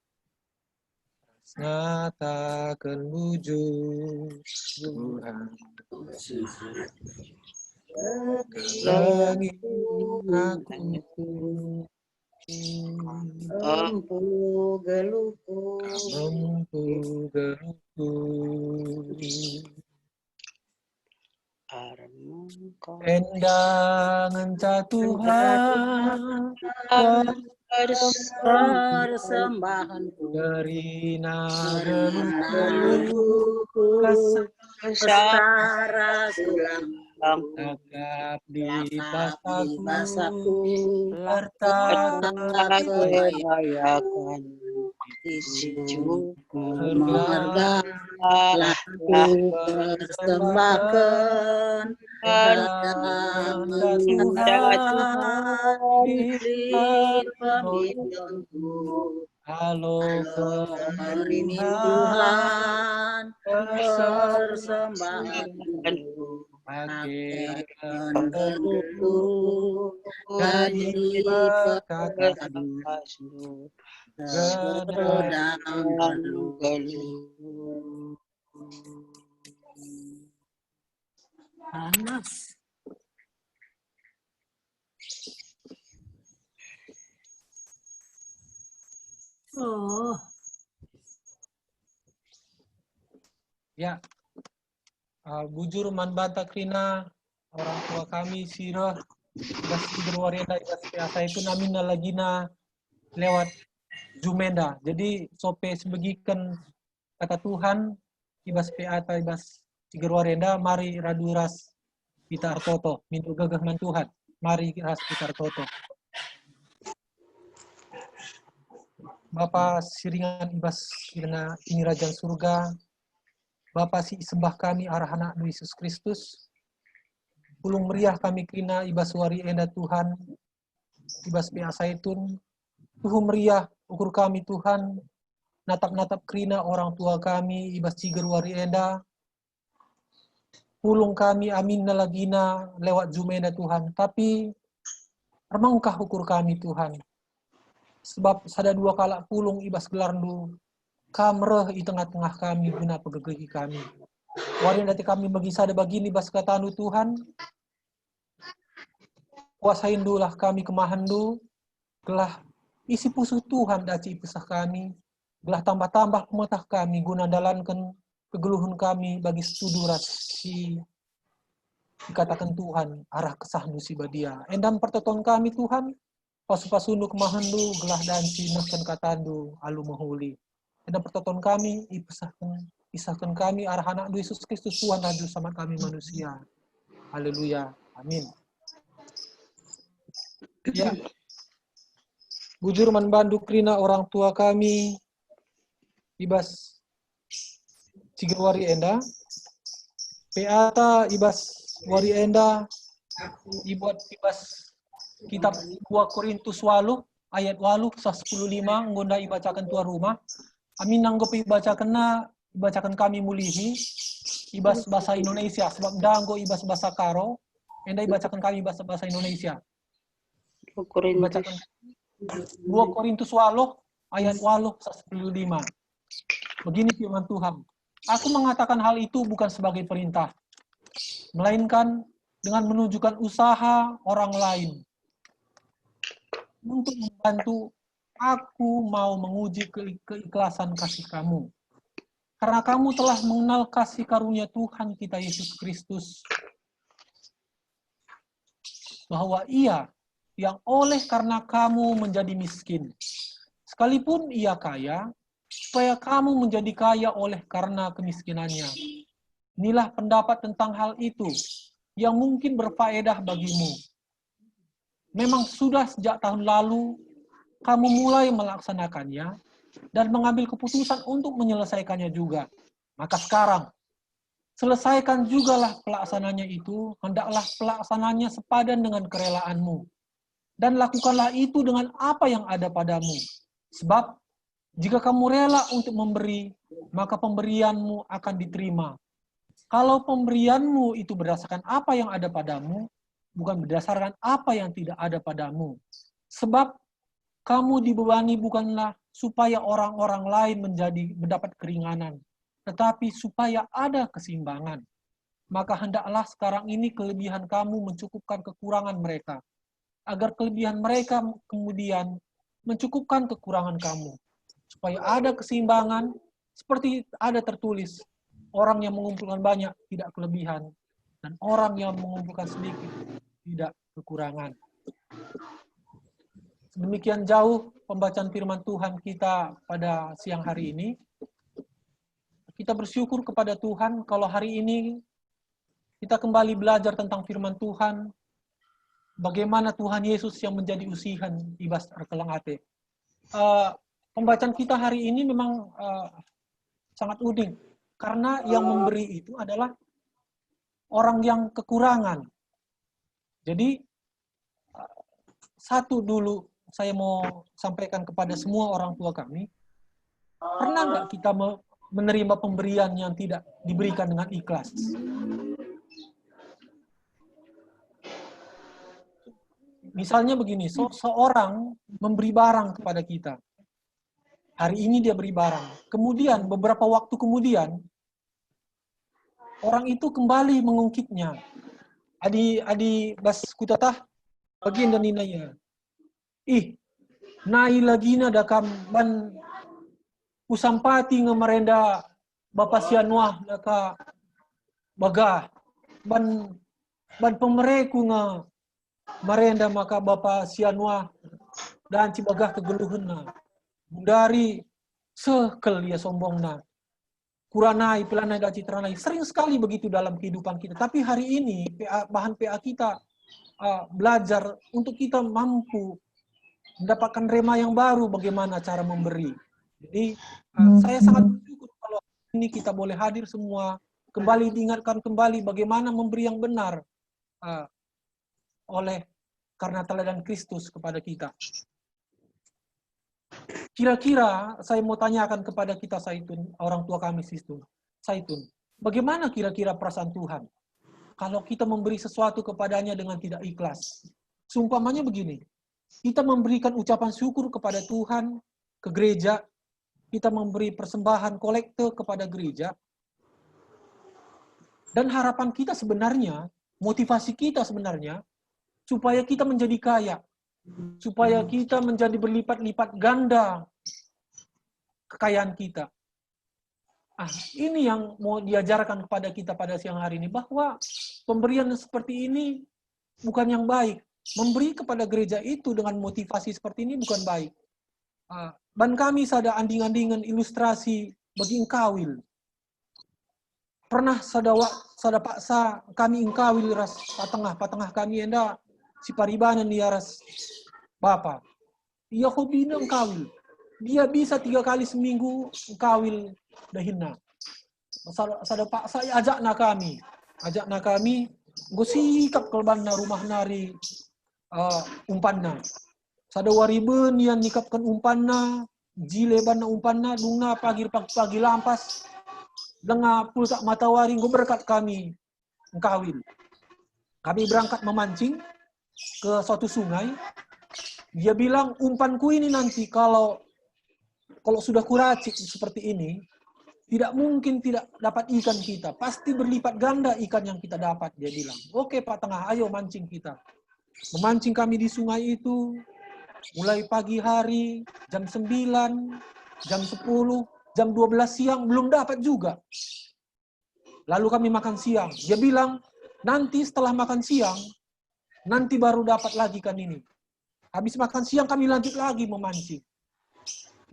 Nyatakan wujud Tuhan. Langit aku Mampu geluhku. Endangan Tuhan persembahanku, Berina geluhku, kesaras ulang, Agap di basaku, kebayakan marga, laku persembahkan, lid pemindonku, halokan min Tuhan, persembahanku, pakaikan geluhku, jadi perkakasmu, segedang geluhku. Panas. Oh. Ya, bujur man banta krina orang tua kami sirah basi berwarenda biasa itu namin lagina lewat Jumenda. Jadi sope sebegikan kata Tuhan ibas peata ibas sigerwarenda mari raduras kita artoto mintu gagah man Tuhan mari ras kita artoto. Bapa siringan ibas kirana ini rajang surga, Bapa si sembah kami arah anak Yesus Kristus, pulung meriah kami kina ibas wari enda Tuhan, ibas pea saitun, tuhu meriah ukur kami Tuhan, natap-natap krina orang tua kami ibas ciger wari enda, pulung kami amin na lagina lewat Jumenda Tuhan, tapi remangkah ukur kami Tuhan, sebab sada dua kalak pulung ibas gelarndu, kamreh di tengah-tengah kami guna pegegehi kami. Warin dati kami bagi sada bagini bas katanu Tuhan. Kuasaindulah kami kemahandu. Gelah isi pusuh Tuhan daci pesah kami. Gelah tambah-tambah kumatah kami guna dalankan kegeluhun kami bagi studurat si dikatakan Tuhan arah kesahnu si badia. Endam pertoton kami Tuhan. Pasu-pasundu kemahandu gelah danci nahkan katandu alu mahuli. Dan pertoton kami, isahkan kami arah anak Yesus Kristus Tuhan Raju sama kami manusia. Haleluya. Amin. Ya. Bujur man bandu krina orang tua kami, ibas ciger wari enda, peata ibas wari enda, ibuat ibas kitab 2 Korintus 8 ayat 8-15 nggonda ibacakan tua rumah. Amin nanggo ibacakan kami mulihi ibas bahasa Indonesia sebab danggo ibas bahasa Karo enda ibacakan kami bahasa Indonesia. Ibacakan 2 Korintus 8 ayat 8-15. Begini firman Tuhan. Aku mengatakan hal itu bukan sebagai perintah, melainkan dengan menunjukkan usaha orang lain. Untuk membantu, aku mau menguji keikhlasan kasih kamu. Karena kamu telah mengenal kasih karunia Tuhan kita Yesus Kristus, bahwa Ia yang oleh karena kamu menjadi miskin, sekalipun Ia kaya, supaya kamu menjadi kaya oleh karena kemiskinannya. Inilah pendapat tentang hal itu yang mungkin berfaedah bagimu. Memang sudah sejak tahun lalu kamu mulai melaksanakannya dan mengambil keputusan untuk menyelesaikannya juga. Maka sekarang, selesaikan jugalah pelaksananya itu, hendaklah pelaksananya sepadan dengan kerelaanmu. Dan lakukanlah itu dengan apa yang ada padamu. Sebab, jika kamu rela untuk memberi, maka pemberianmu akan diterima. Kalau pemberianmu itu berdasarkan apa yang ada padamu, bukan berdasarkan apa yang tidak ada padamu. Sebab kamu dibebani bukanlah supaya orang-orang lain mendapat keringanan, tetapi supaya ada keseimbangan. Maka hendaklah sekarang ini kelebihan kamu mencukupkan kekurangan mereka, agar kelebihan mereka kemudian mencukupkan kekurangan kamu. Supaya ada keseimbangan, seperti ada tertulis, orang yang mengumpulkan banyak tidak kelebihan, dan orang yang mengumpulkan sedikit tidak kekurangan. Demikian jauh pembacaan firman Tuhan kita pada siang hari ini. Kita bersyukur kepada Tuhan kalau hari ini kita kembali belajar tentang firman Tuhan, bagaimana Tuhan Yesus yang menjadi usihan ibas arkelang ate. Pembacaan kita hari ini memang sangat unik, karena yang memberi itu adalah orang yang kekurangan. Jadi, satu dulu saya mau sampaikan kepada semua orang tua kami, pernah nggak kita menerima pemberian yang tidak diberikan dengan ikhlas? Misalnya begini, seorang memberi barang kepada kita. Hari ini dia beri barang. Kemudian, beberapa waktu kemudian, orang itu kembali mengungkitnya. Adi bas kutatah bagian dan ninaya. Nai lagi na dakam ban usampati ngemerenda Bapak Sianuah naka baga ban pemereku nge marenda maka Bapak Sianuah dan cibagah kegeluhena. Dari sekel ya sombongna. Kuranai, pelanai, dan citranai. Sering sekali begitu dalam kehidupan kita. Tapi hari ini, bahan PA kita belajar untuk kita mampu mendapatkan rema yang baru bagaimana cara memberi. Jadi, saya sangat bersyukur kalau ini kita boleh hadir semua, kembali diingatkan kembali bagaimana memberi yang benar oleh karena teladan Kristus kepada kita. Kira-kira saya mau tanyakan kepada kita Saitun, orang tua kami Saitun, bagaimana kira-kira perasaan Tuhan kalau kita memberi sesuatu kepadanya dengan tidak ikhlas? Seumpamanya begini, kita memberikan ucapan syukur kepada Tuhan ke gereja, kita memberi persembahan kolekte kepada gereja, dan harapan kita sebenarnya, motivasi kita sebenarnya, supaya kita menjadi kaya, supaya kita menjadi berlipat-lipat ganda kekayaan kita. Ini yang mau diajarkan kepada kita pada siang hari ini, bahwa pemberian seperti ini bukan yang baik. Memberi kepada gereja itu dengan motivasi seperti ini bukan baik. Dan kami sada anding-andingan ilustrasi bagi engkawil. Pernah sada paksa kami engkawil ras patengah kami enda si paribanan di aras Bapak. Ia hobi engkawil. Dia bisa 3 kali seminggu engkawil dahina. Sada paksa ajak na kami go sikap kelbanna rumah nari umpanna. Sada wariben yang nikapkan umpanna, jileban na umpanna, dungna pagi lampas, dengar pulsa matawari, go berkat kami engkawil. Kami berangkat memancing ke suatu sungai. Dia bilang, umpanku ini nanti kalau sudah kuracik seperti ini, Tidak mungkin tidak dapat ikan kita. Pasti berlipat ganda ikan yang kita dapat, dia bilang. Oke Pak Tengah, ayo mancing kita. Memancing kami di sungai itu, mulai pagi hari, jam 9, jam 10, jam 12 siang, belum dapat juga. Lalu kami makan siang. Dia bilang, nanti setelah makan siang, nanti baru dapat lagi ikan ini. Habis makan siang kami lanjut lagi memancing.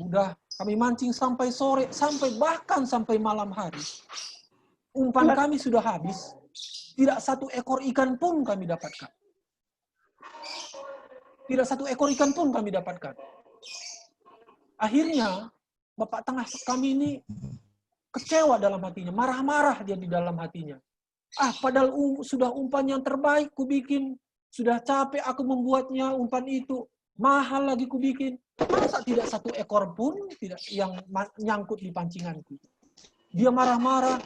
Udah kami mancing sampai sore, bahkan sampai malam hari. Umpan kami sudah habis. Tidak satu ekor ikan pun kami dapatkan. Tidak satu ekor ikan pun kami dapatkan. Akhirnya, Bapak Tengah kami ini kecewa dalam hatinya. Marah-marah dia di dalam hatinya. Padahal sudah umpan yang terbaik ku bikin. Sudah capek aku membuatnya umpan itu. Mahal lagi ku bikin. Masa tidak satu ekor pun tidak yang nyangkut di pancinganku. Dia marah-marah.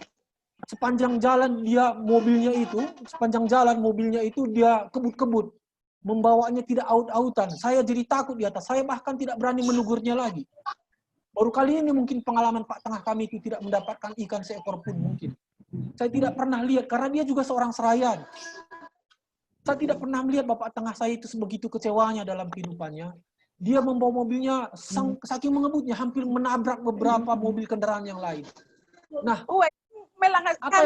Sepanjang jalan mobilnya itu dia kebut-kebut. Membawanya tidak aut-autan. Saya jadi takut di atas. Saya bahkan tidak berani menegurnya lagi. Baru kali ini mungkin pengalaman Pak Tengah kami itu tidak mendapatkan ikan seekor pun mungkin. Saya tidak pernah lihat karena dia juga seorang serayan. Saya tidak pernah melihat Bapak Tengah saya itu sebegitu kecewanya dalam kehidupannya. Dia membawa mobilnya saking mengebutnya hampir menabrak beberapa mobil kendaraan yang lain. Nah, apa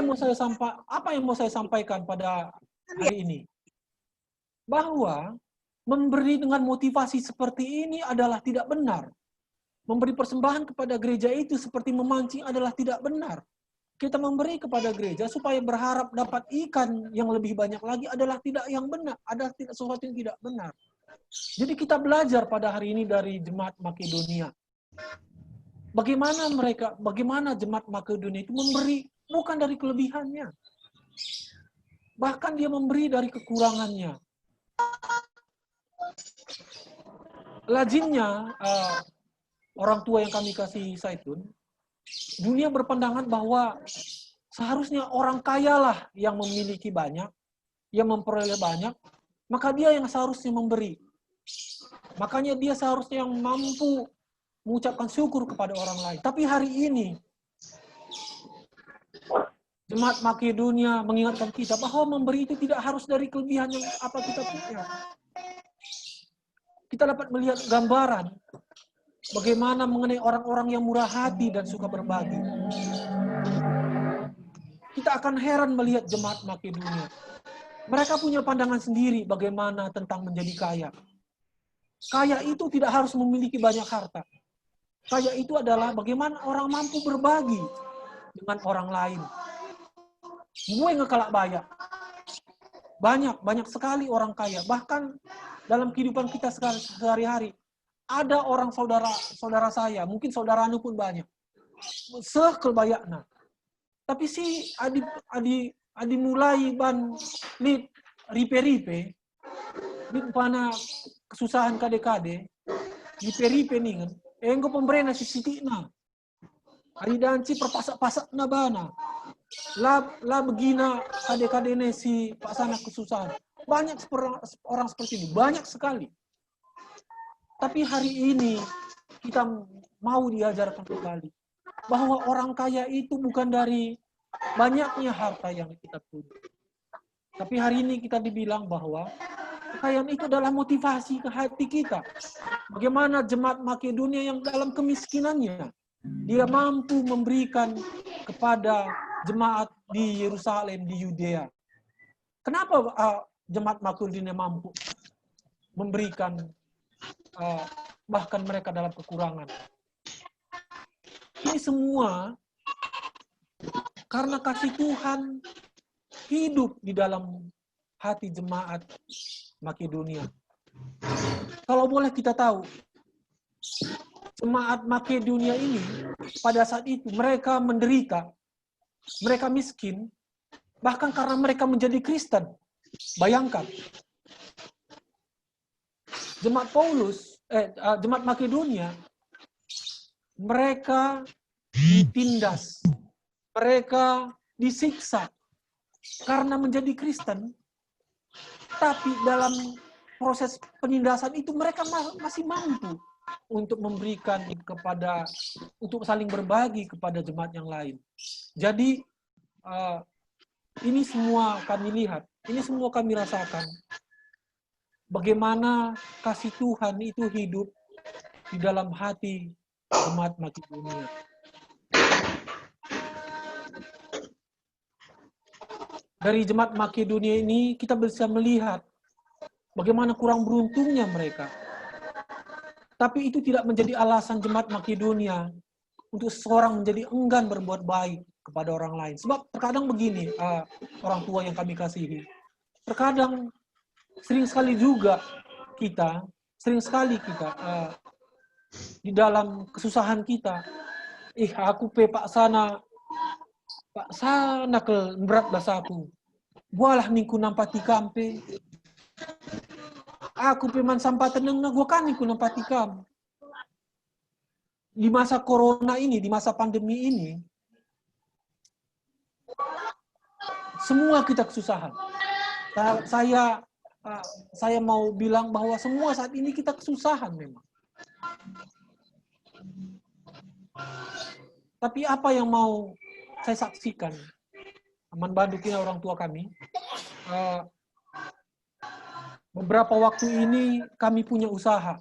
yang mau saya sampaikan pada hari ini? Bahwa memberi dengan motivasi seperti ini adalah tidak benar. Memberi persembahan kepada gereja itu seperti memancing adalah tidak benar. Kita memberi kepada gereja supaya berharap dapat ikan yang lebih banyak lagi adalah tidak yang benar. Ada sesuatu yang tidak benar. Jadi kita belajar pada hari ini dari Jemaat Makedonia. Bagaimana Jemaat Makedonia itu memberi bukan dari kelebihannya. Bahkan dia memberi dari kekurangannya. Lazimnya orang tua yang kami kasih Zaitun, dunia berpandangan bahwa seharusnya orang kayalah yang memiliki banyak, yang memperoleh banyak, maka dia yang seharusnya memberi. Makanya dia seharusnya yang mampu mengucapkan syukur kepada orang lain. Tapi hari ini, Jemaat Makedonia mengingatkan kita bahwa memberi itu tidak harus dari kelebihan yang apa kita punya. Kita dapat melihat gambaran bagaimana mengenai orang-orang yang murah hati dan suka berbagi. Kita akan heran melihat Jemaat Makedonia. Mereka punya pandangan sendiri bagaimana tentang menjadi kaya. Kaya itu tidak harus memiliki banyak harta. Kaya itu adalah bagaimana orang mampu berbagi dengan orang lain. Gue ngekalak banyak. Banyak sekali orang kaya. Bahkan dalam kehidupan kita sehari-hari. Ada orang saudara saya, mungkin saudaramu pun banyak. Sekel bayakna. Tapi si adi mulai ban lid ripe-ripe, di pana kesusahan kade-kade, ripe-ripe nih kan. Engko pemberena si sitikna. Adi danci perpasak-pasak na bana. La begina kade-kadene si paksana kesusahan. Banyak orang seperti ini, banyak sekali. Tapi hari ini kita mau diajarkan kembali bahwa orang kaya itu bukan dari banyaknya harta yang kita punya. Tapi hari ini kita dibilang bahwa kekayaan itu adalah motivasi ke hati kita. Bagaimana Jemaat Makedonia yang dalam kemiskinannya, dia mampu memberikan kepada jemaat di Yerusalem, di Yudea. Kenapa Jemaat Makedonia mampu memberikan bahkan mereka dalam kekurangan? Ini semua karena kasih Tuhan hidup di dalam hati Jemaat Makedonia. Kalau boleh kita tahu, Jemaat Makedonia ini pada saat itu mereka menderita, mereka miskin, bahkan karena mereka menjadi Kristen. Bayangkan, Jemaat Makedonia, mereka ditindas, mereka disiksa karena menjadi Kristen, tapi dalam proses penindasan itu mereka masih mampu untuk memberikan kepada, untuk saling berbagi kepada jemaat yang lain. Jadi ini semua kami lihat, ini semua kami rasakan. Bagaimana kasih Tuhan itu hidup di dalam hati jemaat Makedonia. Dari jemaat Makedonia ini kita bisa melihat bagaimana kurang beruntungnya mereka. Tapi itu tidak menjadi alasan jemaat Makedonia untuk seseorang menjadi enggan berbuat baik kepada orang lain. Sebab terkadang begini, orang tua yang kami kasihi. Terkadang sering sekali kita di dalam kesusahan kita, aku Pak sana ke berat basaku. Bualah ningku nampati kampe. Aku peman sampah tenang gua kan ningku nampati kam. Di masa corona ini, di masa pandemi ini, semua kita kesusahan. Saya mau bilang bahwa semua saat ini kita kesusahan memang. Tapi apa yang mau saya saksikan, Aman Bandukin orang tua kami, beberapa waktu ini kami punya usaha.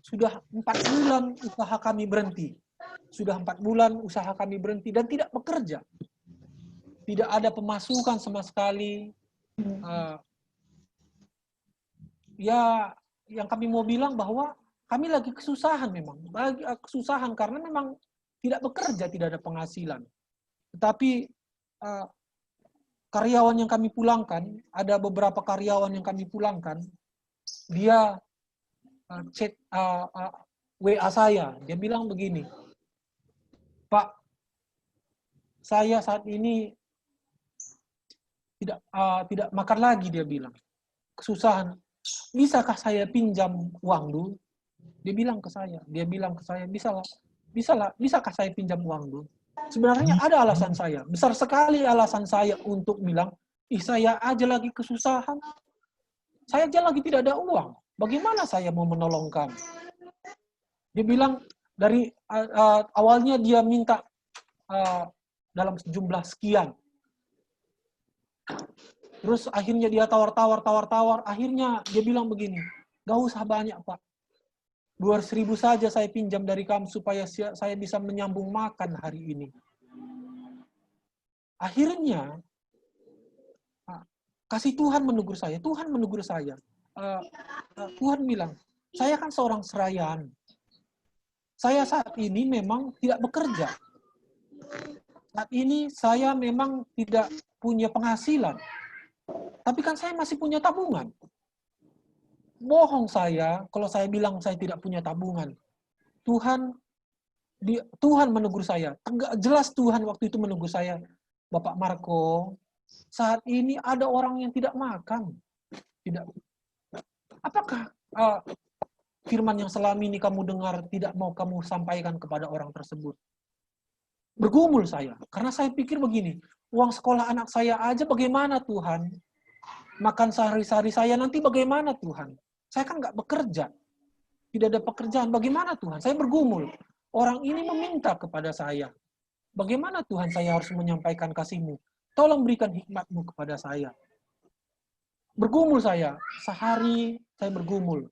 Sudah 4 bulan usaha kami berhenti. Dan tidak bekerja. Tidak ada pemasukan sama sekali. Ya, yang kami mau bilang bahwa kami lagi kesusahan memang. Kesusahan karena memang tidak bekerja, tidak ada penghasilan. Tetapi karyawan yang kami pulangkan, ada beberapa karyawan yang kami pulangkan, dia chat WA saya, dia bilang begini, Pak, saya saat ini tidak makan lagi, dia bilang. Kesusahan. Bisakah saya pinjam uang dulu? Dia bilang ke saya, bisakah saya pinjam uang dulu? Sebenarnya ada alasan saya, besar sekali alasan saya untuk bilang, saya aja lagi kesusahan. Saya aja lagi tidak ada uang. Bagaimana saya mau menolong kamu? Dia bilang, dari awalnya dia minta dalam jumlah sekian. Terus akhirnya dia tawar. Akhirnya dia bilang begini, gak usah banyak Pak. 200.000 saja saya pinjam dari kamu supaya saya bisa menyambung makan hari ini. Akhirnya, kasih Tuhan menegur saya. Tuhan bilang, saya kan seorang serayaan. Saya saat ini memang tidak bekerja. Saat ini saya memang tidak punya penghasilan. Tapi kan saya masih punya tabungan. Bohong saya kalau saya bilang saya tidak punya tabungan. Tuhan menegur saya. Jelas Tuhan waktu itu menegur saya. Bapak Marco, saat ini ada orang yang tidak makan. Apakah firman yang selama ini kamu dengar tidak mau kamu sampaikan kepada orang tersebut? Bergumul saya. Karena saya pikir begini, uang sekolah anak saya aja bagaimana Tuhan? Makan sehari-hari saya nanti bagaimana Tuhan? Saya kan nggak bekerja. Tidak ada pekerjaan. Bagaimana Tuhan? Saya bergumul. Orang ini meminta kepada saya. Bagaimana Tuhan saya harus menyampaikan kasih-Mu? Tolong berikan hikmat-Mu kepada saya. Bergumul saya. Sehari saya bergumul.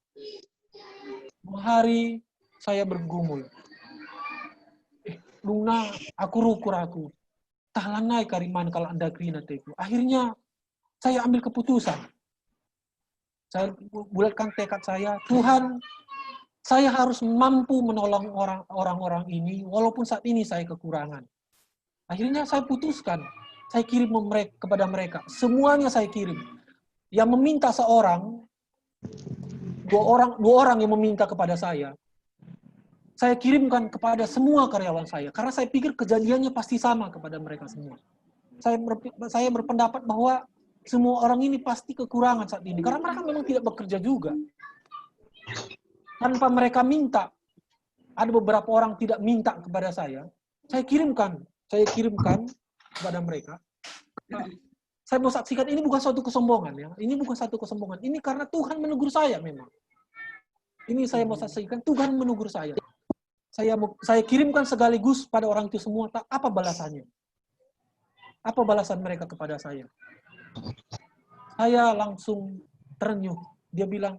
2 hari saya bergumul. Luna, aku rukur aku. Talanai kariman kalau Anda krina teku. Akhirnya saya ambil keputusan. Saya bulatkan tekad saya, Tuhan, saya harus mampu menolong orang-orang ini, walaupun saat ini saya kekurangan. Akhirnya saya putuskan, saya kirim kepada mereka. Semuanya saya kirim. Yang meminta seorang, dua orang yang meminta kepada saya kirimkan kepada semua karyawan saya. Karena saya pikir kejadiannya pasti sama kepada mereka semua. Saya berpendapat bahwa semua orang ini pasti kekurangan saat ini. Karena mereka memang tidak bekerja juga. Tanpa mereka minta, ada beberapa orang tidak minta kepada saya kirimkan kepada mereka. Saya mau saksikan ini bukan suatu kesombongan ya. Ini bukan satu kesombongan. Ini karena Tuhan menegur saya memang. Ini saya mau saksikan, Tuhan menegur saya. Saya kirimkan sekaligus pada orang itu semua, apa balasannya? Apa balasan mereka kepada saya? Saya langsung terenyuh. Dia bilang,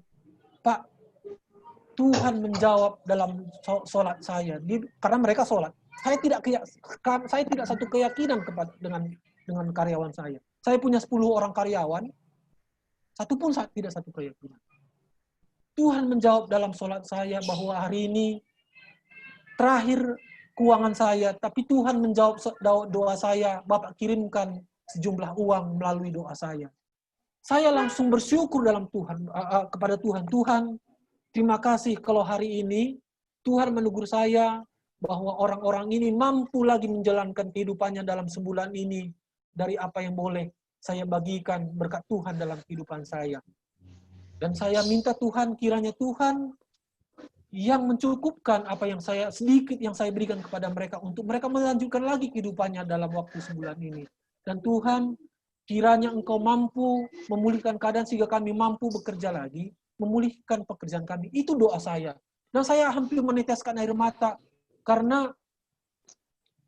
Pak, Tuhan menjawab dalam sholat saya. Karena mereka sholat. Saya tidak satu keyakinan dengan karyawan saya. Saya punya 10 orang karyawan, satu pun tidak satu keyakinan. Tuhan menjawab dalam sholat saya bahwa hari ini terakhir keuangan saya, tapi Tuhan menjawab doa saya. Bapak kirimkan sejumlah uang melalui doa saya. Saya langsung bersyukur dalam Tuhan kepada Tuhan. Tuhan, terima kasih kalau hari ini Tuhan menegur saya bahwa orang-orang ini mampu lagi menjalankan kehidupannya dalam sebulan ini dari apa yang boleh saya bagikan berkat Tuhan dalam kehidupan saya. Dan saya minta Tuhan, kiranya Tuhan yang mencukupkan apa yang sedikit yang saya berikan kepada mereka untuk mereka melanjutkan lagi kehidupannya dalam waktu sebulan ini. Dan Tuhan, kiranya Engkau mampu memulihkan keadaan sehingga kami mampu bekerja lagi, memulihkan pekerjaan kami. Itu doa saya. Dan saya hampir meneteskan air mata karena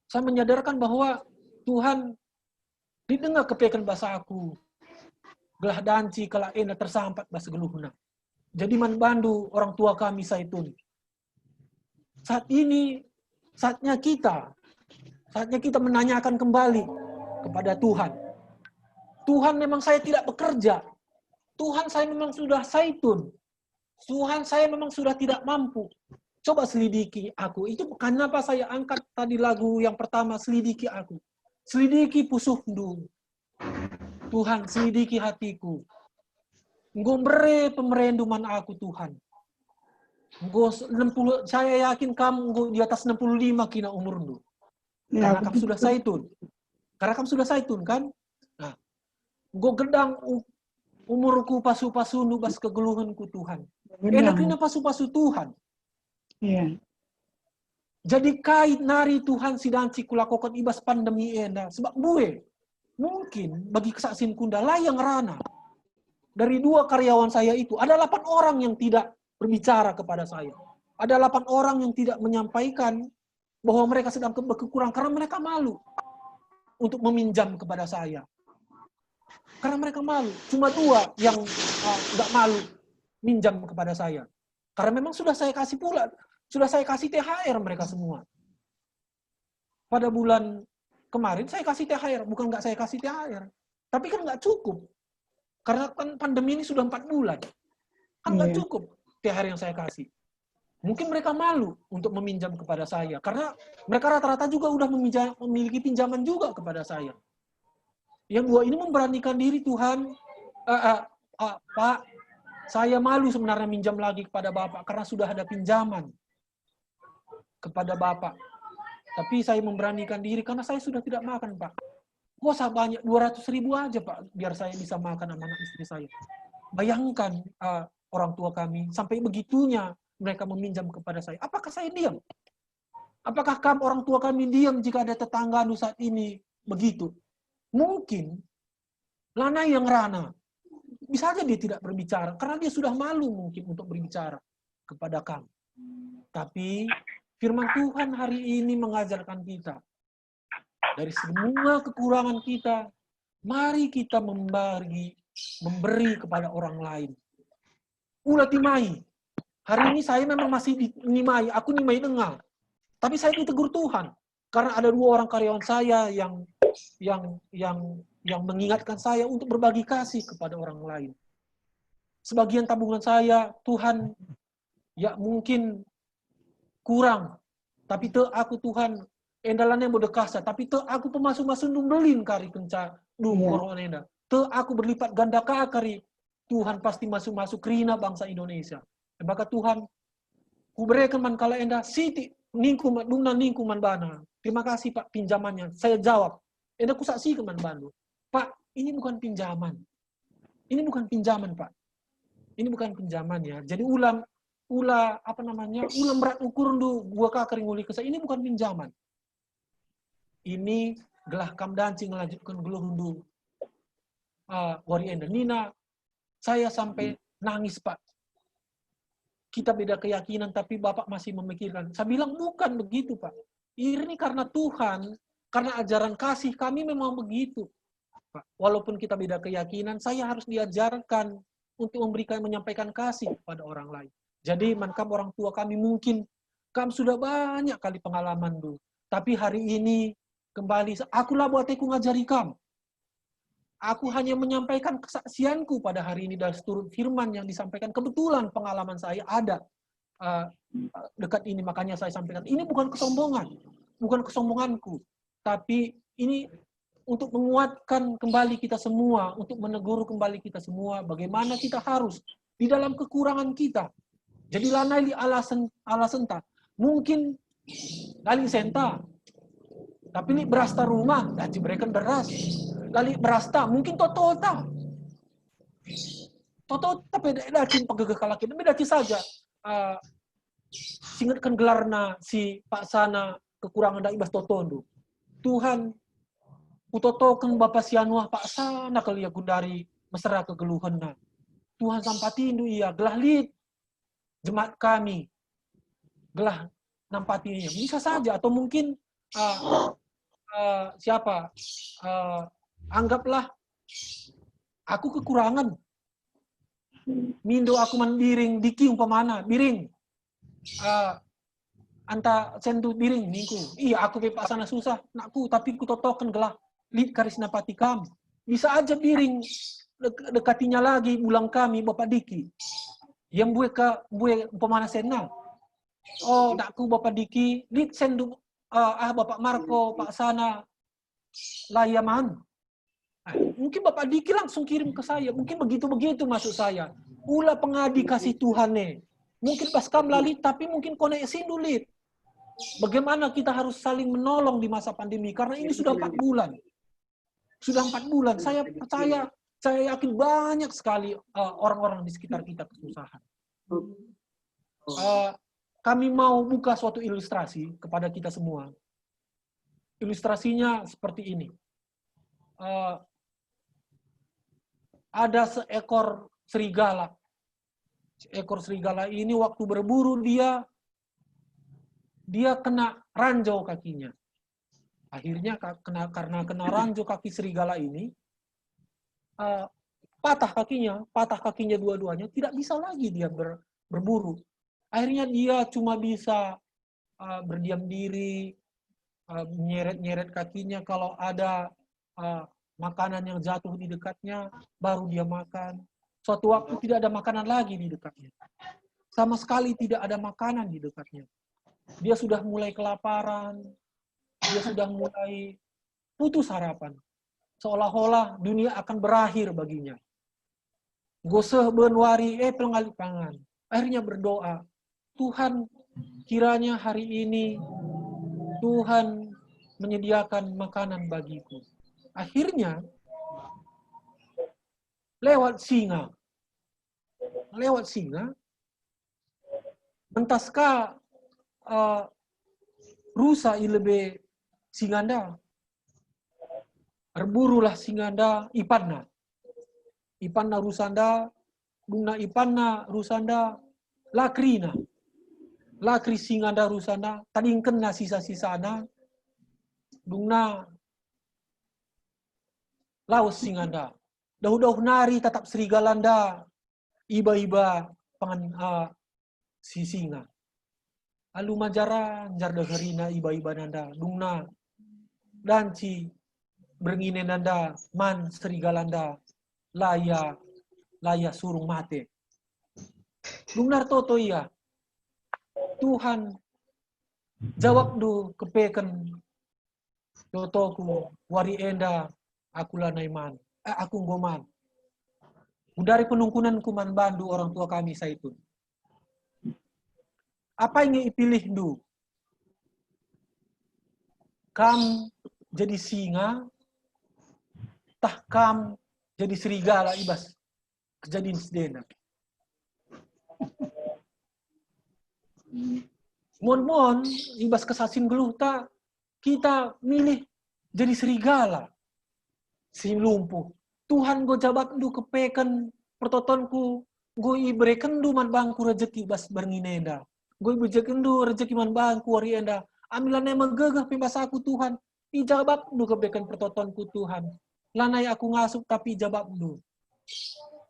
saya menyadarkan bahwa Tuhan didengar kepekan bahasa aku. Gelah danci kala ena tersampat bahasa geluhna. Jadi man bandu orang tua kami Saitun. Saat ini saatnya kita menanyakan kembali kepada Tuhan. Tuhan, memang saya tidak bekerja. Tuhan, saya memang sudah Saitun. Tuhan, saya memang sudah tidak mampu. Coba selidiki aku. Itu kenapa saya angkat tadi lagu yang pertama, selidiki aku. Selidiki pusuhku. Tuhan, selidiki hatiku. Ngombere pemerenduman aku, Tuhan. Saya yakin kamu di atas 65 kina umurmu. Karena kamu sudah Saitun. Karena kamu sudah Saitun, kan? Nah, gue gedang umurku pasu-pasu nubas kegeluhanku, Tuhan. Enak ini pasu-pasu Tuhan. Iya. Jadi kait nari Tuhan sidanci kulakokan ibas pandemi ena. Sebab gue, mungkin bagi kesaksian kunda layang rana. Dari 2 karyawan saya itu, ada 8 orang yang tidak berbicara kepada saya. Ada 8 orang yang tidak menyampaikan bahwa mereka sedang kekurangan karena mereka malu untuk meminjam kepada saya. Karena mereka malu. Cuma 2 yang nggak malu minjam kepada saya. Karena memang sudah saya kasih pula, sudah saya kasih THR mereka semua. Pada bulan kemarin saya kasih THR, bukan nggak saya kasih THR. Tapi kan nggak cukup. Karena kan pandemi ini sudah 4 bulan. Kan nggak cukup THR yang saya kasih. Mungkin mereka malu untuk meminjam kepada saya. Karena mereka rata-rata juga udah memiliki pinjaman juga kepada saya. Yang 2 ini memberanikan diri, Tuhan. Pak, saya malu sebenarnya minjam lagi kepada Bapak. Karena sudah ada pinjaman kepada Bapak. Tapi saya memberanikan diri karena saya sudah tidak makan, Pak. Kuasa banyak 200.000 aja, Pak, biar saya bisa makan sama anak istri saya. Bayangkan orang tua kami sampai begitunya mereka meminjam kepada saya. Apakah saya diam? Apakah orang tua kami diam jika ada tetangga saat ini begitu? Mungkin lana yang rana. Bisa saja dia tidak berbicara karena dia sudah malu mungkin untuk berbicara kepada kami. Tapi firman Tuhan hari ini mengajarkan kita. Dari semua kekurangan kita, mari kita memberi kepada orang lain. Ulah timai. Hari ini saya memang masih nimai, aku nimai dengar. Tapi saya ditegur Tuhan. Karena ada 2 orang karyawan saya yang mengingatkan saya untuk berbagi kasih kepada orang lain. Sebagian tabungan saya, Tuhan, ya mungkin kurang. Tapi aku Tuhan, endalannya mau dekasa, tapi aku pemasuk-masuk numbelin kari kenca corona enda. Aku berlipat ganda kari. Tuhan pasti masuk-masuk rina bangsa Indonesia. Maka Tuhan, ku berikan man kala enda siti ningkuman duna ningkuman bana. Terima kasih Pak pinjamannya. Saya jawab. Enda ku saksi ke man bandu. Pak, ini bukan pinjaman. Ini bukan pinjaman, Pak. Ini bukan pinjaman ya. Jadi ulam berat ukur gua kakering uli kesah. Ini bukan pinjaman. Ini gelah kam dancing melanjutkan geluhundu wari enda nina. Saya sampai nangis, Pak. kita beda keyakinan, tapi Bapak masih memikirkan. Saya bilang, bukan begitu, Pak. Ini karena Tuhan, karena ajaran kasih, kami memang begitu. Pak. Walaupun kita beda keyakinan, saya harus diajarkan untuk menyampaikan kasih kepada orang lain. Jadi, orang tua kami mungkin, kami sudah banyak kali pengalaman dulu. Tapi hari ini, kembali, akulah buat aku ngajari kamu. Aku hanya menyampaikan kesaksianku pada hari ini dari seturut firman yang disampaikan. Kebetulan pengalaman saya ada dekat ini, makanya saya sampaikan. Ini bukan kesombongan, bukan kesombonganku. Tapi ini untuk menguatkan kembali kita semua, untuk menegur kembali kita semua, bagaimana kita harus di dalam kekurangan kita. Jadi lanai alasan tak. Mungkin laling senta, tapi ini beras ta rumah, dan diberikan beras. Lalu beras ta, mungkin toto ta. Toto ta beda cin pagagah kalakin, beda cin saja. Singatkan gelarna si Pak Sana kekurangan da ibas totondo. Tuhan utotokan Bapak Sianuah Pak Sana kali ya gundari mesra kegeluhanna. Tuhan sampatindu iya gelah lid jemaat kami. Gelah nampatinya. Bisa saja atau mungkin siapa anggaplah aku kekurangan. Mindo aku mandiring diki umpamana biring. Anta sendu biring minggu. Iya aku pepak sana susah nakku tapi ku totokan gelah lid karisna pati kami. Bisa aja biring dekatinya lagi bulang kami Bapak Diki. Yang bue umpamana senang. Oh nakku Bapak Diki lid sendu Bapak Marco Pak Sana layaman. Mungkin Bapak Diki langsung kirim ke saya. Mungkin begitu-begitu maksud saya. Ulah pengadi kasih Tuhan nih. Mungkin pas kam lalit, tapi mungkin koneksi dulit. Bagaimana kita harus saling menolong di masa pandemi. Karena ini sudah 4 bulan. Sudah 4 bulan. Saya percaya, saya yakin banyak sekali orang-orang di sekitar kita kesusahan. Kami mau buka suatu ilustrasi kepada kita semua. Ilustrasinya seperti ini. Ada seekor serigala. Seekor serigala ini waktu berburu dia kena ranjau kakinya. Akhirnya karena kena ranjau kaki serigala ini, patah kakinya dua-duanya, tidak bisa lagi dia berburu. Akhirnya dia cuma bisa berdiam diri, nyeret-nyeret kakinya kalau ada makanan yang jatuh di dekatnya, baru dia makan. Suatu waktu tidak ada makanan lagi di dekatnya. Sama sekali tidak ada makanan di dekatnya. Dia sudah mulai kelaparan, dia sudah mulai putus harapan. Seolah-olah dunia akan berakhir baginya. Goseh benwari pelngali pangan. Akhirnya berdoa, Tuhan kiranya hari ini Tuhan menyediakan makanan bagiku. Akhirnya lewat singa, entaskah rusa ilebe singanda, berburulah singanda ipanna rusanda, guna ipanna rusanda, lakri singanda rusanda, tadingkenna sisa-sisana, guna laos singanda. Dahu-dahu nari tetap serigalanda, iba-iba pangan si singa. Alu majaran, jarda harina iba-iba nanda, dungna, danci, berngine nanda, man serigalanda, laya surung mate. Dungnar toto iya, Tuhan jawab du kepeken totoku, wari enda, akulah naiman. Aku ngoman. Dari penungkunan kuman bandu orang tua kami saitun. Apa yang ipilih du? Kam jadi singa, tah kam jadi serigala ibas. Kejadian sedena. Mon ibas kesasin geluh ta, kita milih jadi serigala. Si lumpuh. Tuhan go jabat du kepekan pertotonku Gue ibre kendu man bangku rezeki bas bernginenda. Gue ibre kendu rezeki man bangku warienda. Amilan emang gegah pimbas aku Tuhan. Ijabab nu kebaikan pertotonku Tuhan. Lanai aku ngasup tapi ijabab nu.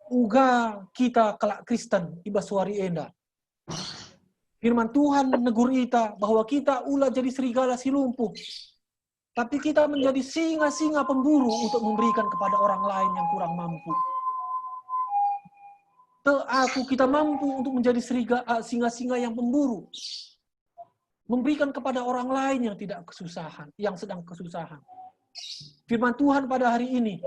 Uga kita kelak Kristen ibas warienda. Firman Tuhan negur kita bahwa kita ulah jadi serigala si lumpuh. Tapi kita menjadi singa-singa pemburu untuk memberikan kepada orang lain yang kurang mampu. Kita mampu untuk menjadi singa-singa yang pemburu. Memberikan kepada orang lain yang tidak kesusahan, yang sedang kesusahan. Firman Tuhan pada hari ini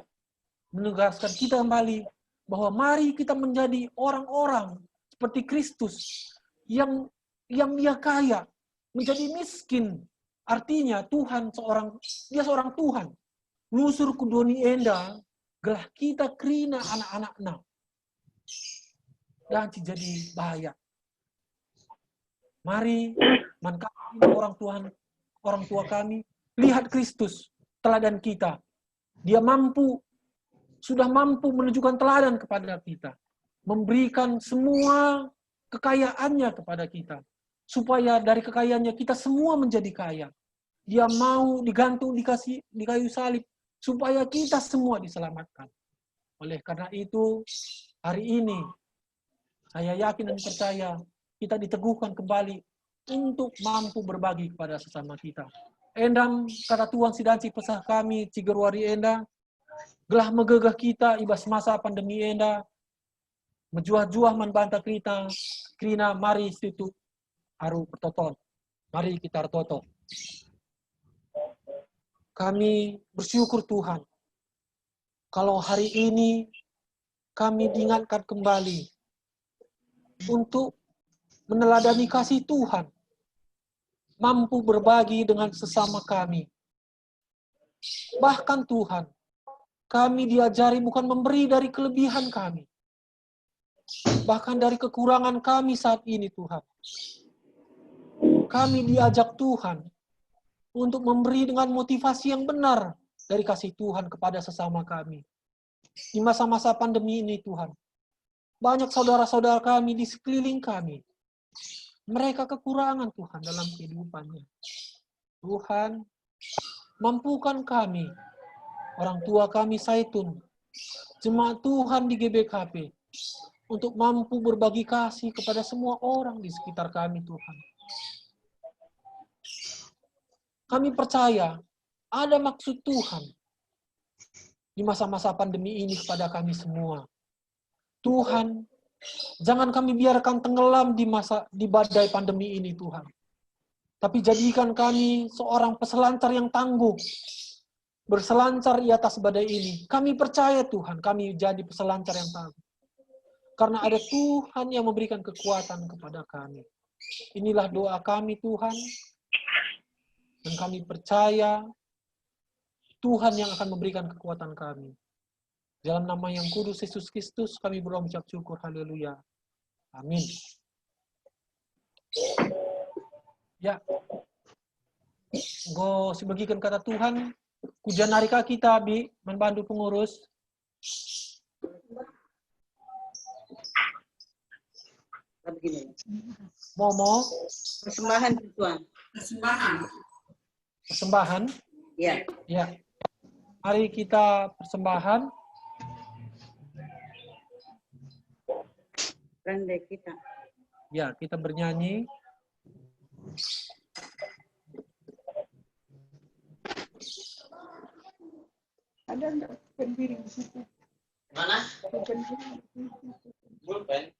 menegaskan kita kembali bahwa mari kita menjadi orang-orang seperti Kristus yang dia kaya, menjadi miskin. Artinya Tuhan dia seorang Tuhan. Lusur kudoni enda gelah kita kerina anak-anaknya. Dan jadi bahaya. Mari orang tua kami lihat Kristus teladan kita. Dia sudah mampu menunjukkan teladan kepada kita, memberikan semua kekayaannya kepada kita, supaya dari kekayaannya kita semua menjadi kaya. Dia mau digantung di kayu salib supaya kita semua diselamatkan. Oleh karena itu, hari ini saya yakin dan percaya kita diteguhkan kembali untuk mampu berbagi kepada sesama kita. Endam kata Tuhan sidanci pesah kami cigerwari enda, gelah megegah kita ibas masa pandemi enda, menjuah-juah membantah kita, krina mari situ aru pertoton. Mari kita artoto. Kami bersyukur Tuhan, kalau hari ini kami diingatkan kembali untuk meneladani kasih Tuhan, mampu berbagi dengan sesama kami. Bahkan Tuhan, kami diajari bukan memberi dari kelebihan kami, bahkan dari kekurangan kami saat ini Tuhan. Kami diajak Tuhan untuk memberi dengan motivasi yang benar dari kasih Tuhan kepada sesama kami. Di masa-masa pandemi ini Tuhan, banyak saudara-saudara kami di sekeliling kami. Mereka kekurangan Tuhan dalam kehidupannya. Tuhan, mampukan kami, orang tua kami Saitun, jemaat Tuhan di GBKP, untuk mampu berbagi kasih kepada semua orang di sekitar kami Tuhan. Kami percaya ada maksud Tuhan di masa-masa pandemi ini kepada kami semua. Tuhan, jangan kami biarkan tenggelam di badai pandemi ini Tuhan. Tapi jadikan kami seorang peselancar yang tangguh, berselancar di atas badai ini. Kami percaya Tuhan, kami jadi peselancar yang tangguh. Karena ada Tuhan yang memberikan kekuatan kepada kami. Inilah doa kami Tuhan. Dan kami percaya Tuhan yang akan memberikan kekuatan kami. Dalam nama yang kudus Yesus Kristus kami berdoa mengucap syukur. Haleluya. Amin. Ya. Go sebagikan kata Tuhan. Kujan narika kita bi membantu pengurus. Begini. Momo. Persembahan Tuhan. Persembahan. Ya. Ya. Mari kita persembahan. Randai kita. Ya, kita bernyanyi. Ada enggak penpiring di situ? Mana? Penpiring. Pulpen.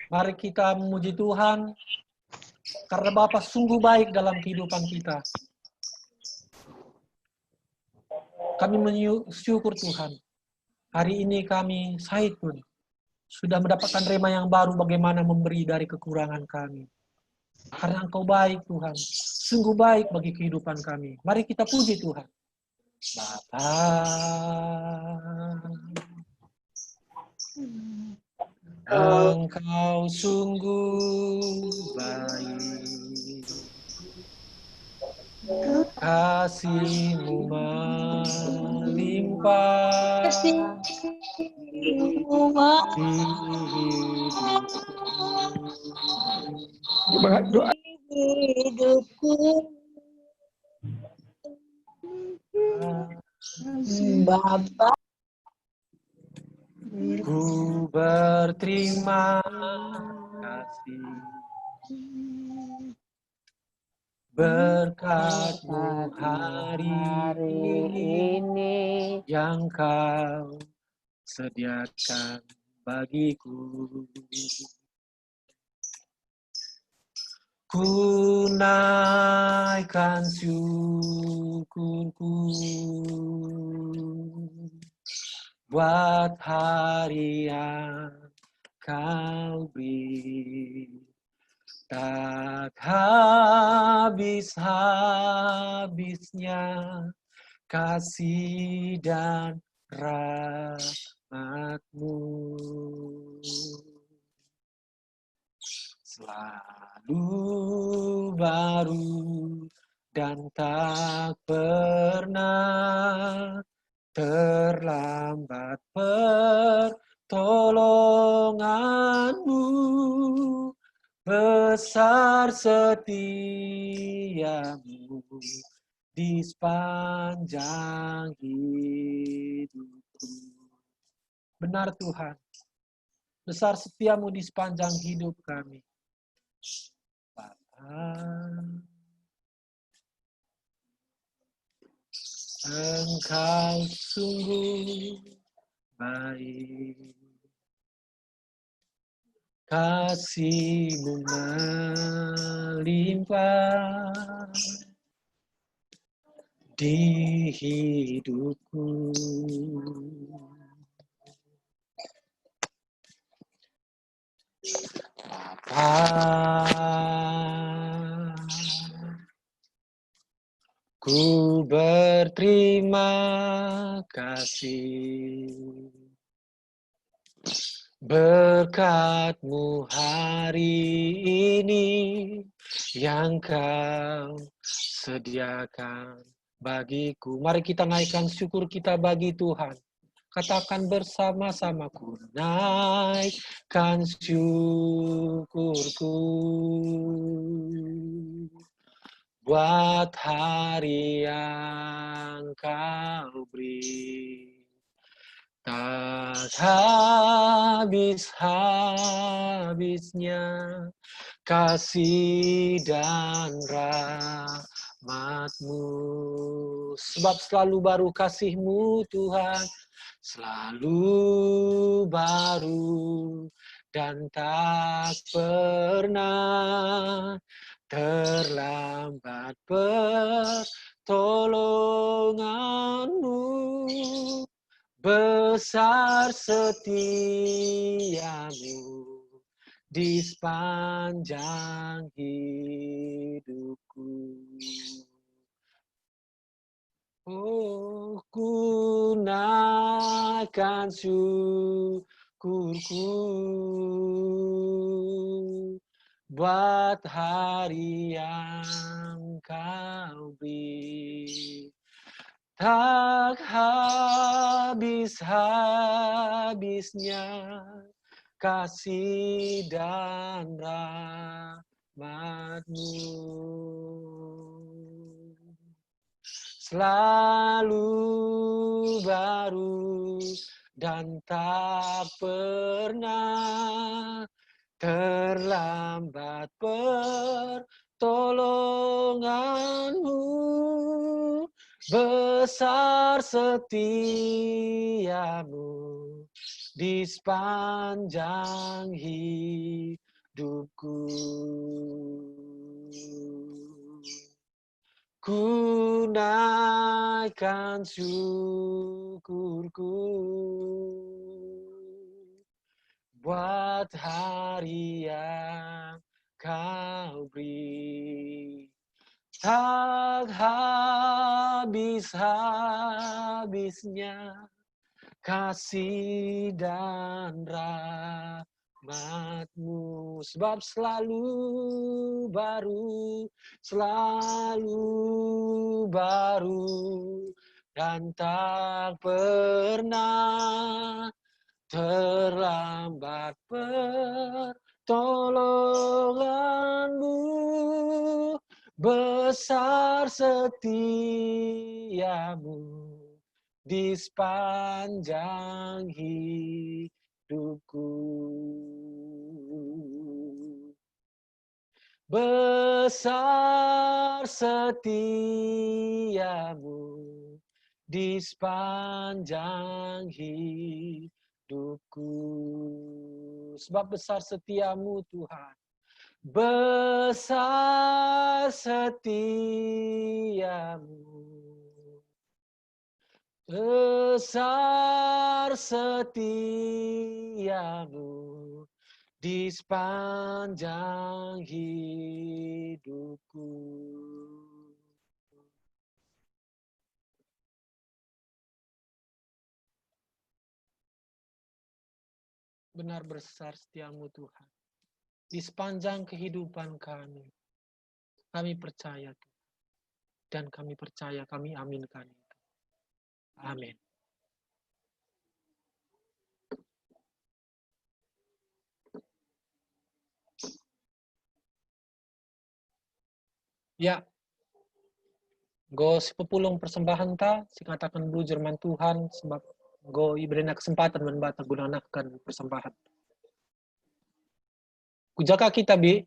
Mari kita memuji Tuhan karena Bapa sungguh baik dalam kehidupan kita. Kami bersyukur Tuhan. Hari ini kami Saitun sudah mendapatkan rema yang baru bagaimana memberi dari kekurangan kami. Karena Engkau baik Tuhan. Sungguh baik bagi kehidupan kami. Mari kita puji Tuhan. Bapa, Engkau sungguh baik. kasih-Mu melimpah di Doa. hidupku. Bapa, Ku berterima kasih berkat-Mu hari ini yang Kau sediakan bagiku. Ku naikkan syukurku buat hari yang Kau beri, tak habis-habisnya kasih dan rahmat-Mu. Selalu baru dan tak pernah terlambat pertolongan-Mu, besar setia-Mu di sepanjang hidupku. Benar Tuhan, besar setia-Mu di sepanjang hidup kami. Bapa, Engkau sungguh baik, kasih-Mu melimpah di hidupku. Bapa, ku berterima kasih berkat-Mu hari ini yang Kau sediakan bagiku. Mari kita naikkan syukur kita bagi Tuhan. Katakan bersama-sama, ku naikkan syukurku buat hari yang Kau beri, tak habis-habisnya kasih dan rahmat-Mu. Sebab selalu baru kasih-Mu Tuhan, selalu baru dan tak pernah terlambat pertolongan-Mu, besar setia-Mu di sepanjang hidupku. Oh, ku naikkan syukurku buat hari yang Kau beri, tak habis-habisnya kasih dan rahmat-Mu. Selalu baru dan tak pernah terlambat pertolongan-Mu, besar setia-Mu di sepanjang hidupku. Ku naikkan syukurku buat hari yang Kau beri, tak habis-habisnya kasih dan rahmat-Mu. rahmatmu, sebab selalu baru, dan tak pernah terlambat pertolonganmu, besar setiamu di sepanjang hidupku. Besar setiamu di sepanjang hidupku. Sebab besar setiamu Tuhan. Besar setiamu. Besar setiamu di sepanjang hidupku. Benar besar setiamu Tuhan. Di sepanjang kehidupan kami. Kami percaya Tuhan. Dan kami percaya, kami aminkan itu. Amin. Ya, go si pepulung persembahan ta, si katakan dulu Jerman Tuhan, sebab go iberinya kesempatan membata gunakan persembahan. Kujaga kita, Bi.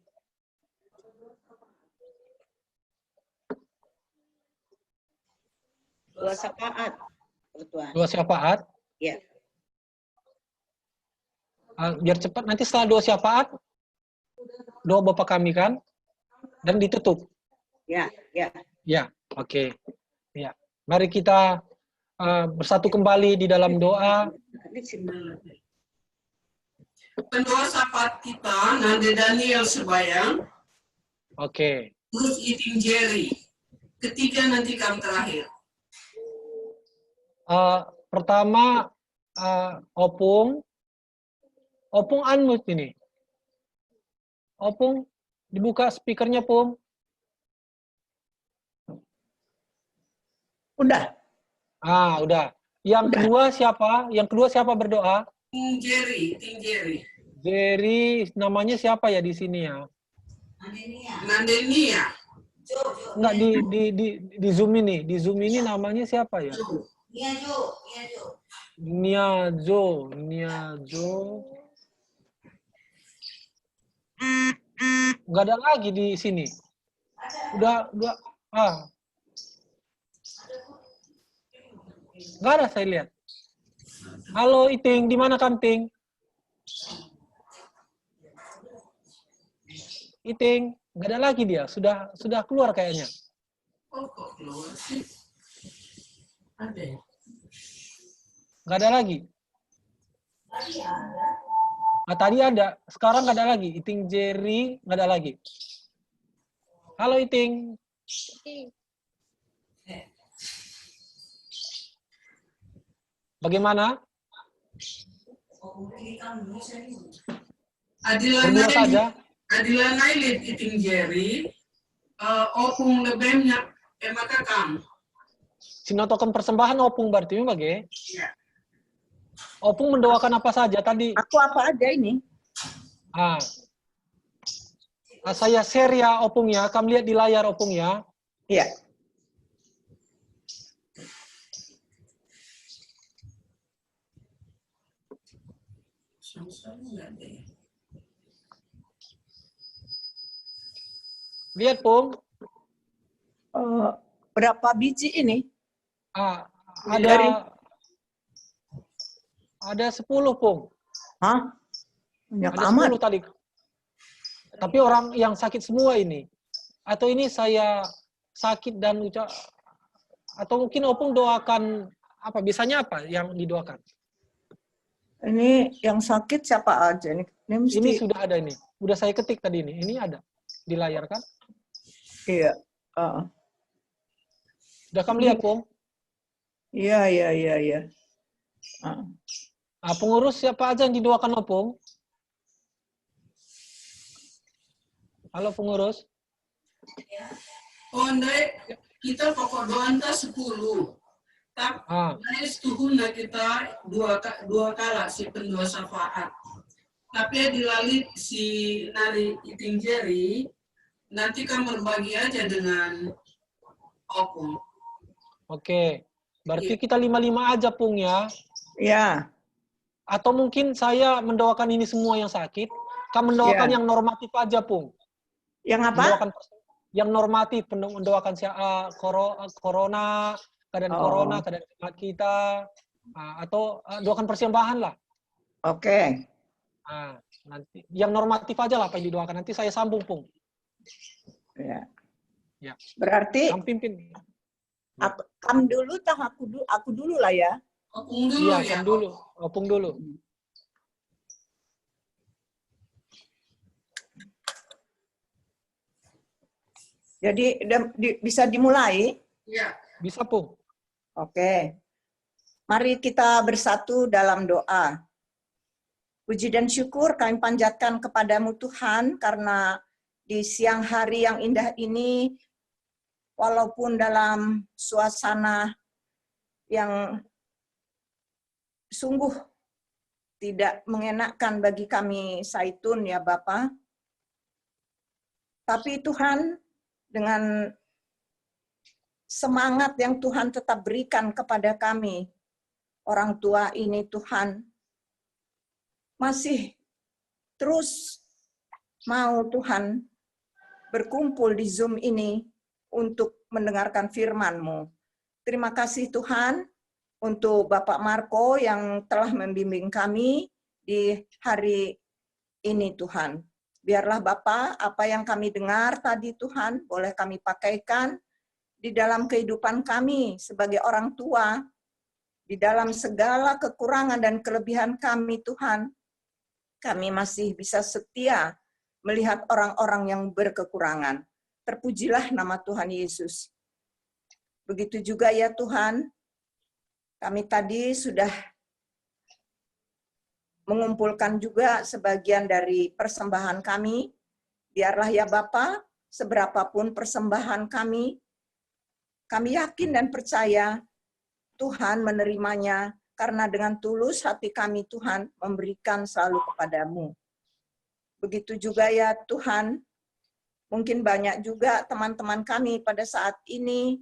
Dua syafaat, Tuhan. Dua syafaat? Ya. Biar cepat, nanti setelah dua syafaat, doa Bapa kami kan, dan ditutup. Ya, ya. Ya, oke. Ya, mari kita bersatu kembali di dalam doa. Pendoa syafaat kita, Nande Daniel Sebayang. Oke. Terus Iting Jerry. Ketiga nanti kami terakhir. Pertama, Opung unmute ini. Opung, dibuka speakernya, Pung. Udah. Udah. Yang kedua siapa? Yang kedua siapa berdoa? Ting Jerry. Jerry, namanya siapa ya di sini ya? Nandenia. Enggak di Zoom ini. Di Zoom ini namanya siapa ya? Niajo. Enggak ada lagi di sini. Udah. Enggak ada saya lihat. Halo Iting, di mana kan Ting? Iting, enggak ada lagi dia. Sudah keluar kayaknya. Oh, kok keluar sih? Ada ya? Enggak ada lagi. Tadi ada. Sekarang enggak ada lagi. Iting Jerry enggak ada lagi. Halo Iting. Bagaimana? Adilan Nailid Iting Jerry, Opung lebemnya emakakam. Sinotokan persembahan Opung berarti bagaimana? Iya. Opung mendoakan apa saja tadi? Aku apa aja ini? Saya share ya Opung ya, kamu lihat di layar Opung ya. Iya. Lihat Pung. Berapa biji ini? Ada 10 Pung. Hah? Banyak ada amat. 10 tadi. Tapi orang yang sakit semua ini. Atau ini saya sakit dan atau mungkin Opung doakan apa? Biasanya apa yang didoakan? Ini yang sakit siapa aja nih? Ini sudah ada ini. Udah saya ketik tadi ini. Ini ada di layar kan? Iya. Udah kamu lihat, Pung? Iya. Pengurus siapa aja yang didoakan, Opung? Halo pengurus. Oh, ndai kita pokok doa anta 10. Tapi setuhun kita dua kala si pendua syafaat. Tapi dilalui si nari iting jeri, nanti kan berbagi aja dengan opung. Oke, berarti kita 5-5 aja, Pung, ya? Ya. Atau mungkin saya mendoakan ini semua yang sakit, kamu mendoakan yang normatif aja, Pung. Yang apa? Mendoakan yang normatif, mendoakan corona, keadaan corona, keadaan sehat kita, atau doakan persembahan lah. Oke. Nah, nanti yang normatif aja lah apa yang didoakan. Nanti saya sambung, Pung. Ya. Ya. Berarti kamu pimpin. Kamu dulu, aku dulu lah ya. Opung dulu iya, ya. kamu dulu. Opung dulu. Jadi bisa dimulai? Iya. Bisa, Pung. Oke. Mari kita bersatu dalam doa. Puji dan syukur kami panjatkan kepadamu Tuhan, karena di siang hari yang indah ini, walaupun dalam suasana yang sungguh tidak mengenakkan bagi kami Zaitun ya Bapa, tapi Tuhan dengan semangat yang Tuhan tetap berikan kepada kami, orang tua ini Tuhan, masih terus mau Tuhan berkumpul di Zoom ini untuk mendengarkan firman-Mu. Terima kasih Tuhan untuk Bapak Marco yang telah membimbing kami di hari ini Tuhan. Biarlah Bapak, apa yang kami dengar tadi Tuhan, boleh kami pakaikan di dalam kehidupan kami sebagai orang tua, di dalam segala kekurangan dan kelebihan kami Tuhan. Kami masih bisa setia melihat orang-orang yang berkekurangan. Terpujilah nama Tuhan Yesus. Begitu juga ya Tuhan, kami tadi sudah mengumpulkan juga sebagian dari persembahan kami. Biarlah ya Bapa, seberapapun persembahan kami yakin dan percaya Tuhan menerimanya, karena dengan tulus hati kami Tuhan memberikan selalu kepadamu. Begitu juga ya Tuhan, mungkin banyak juga teman-teman kami pada saat ini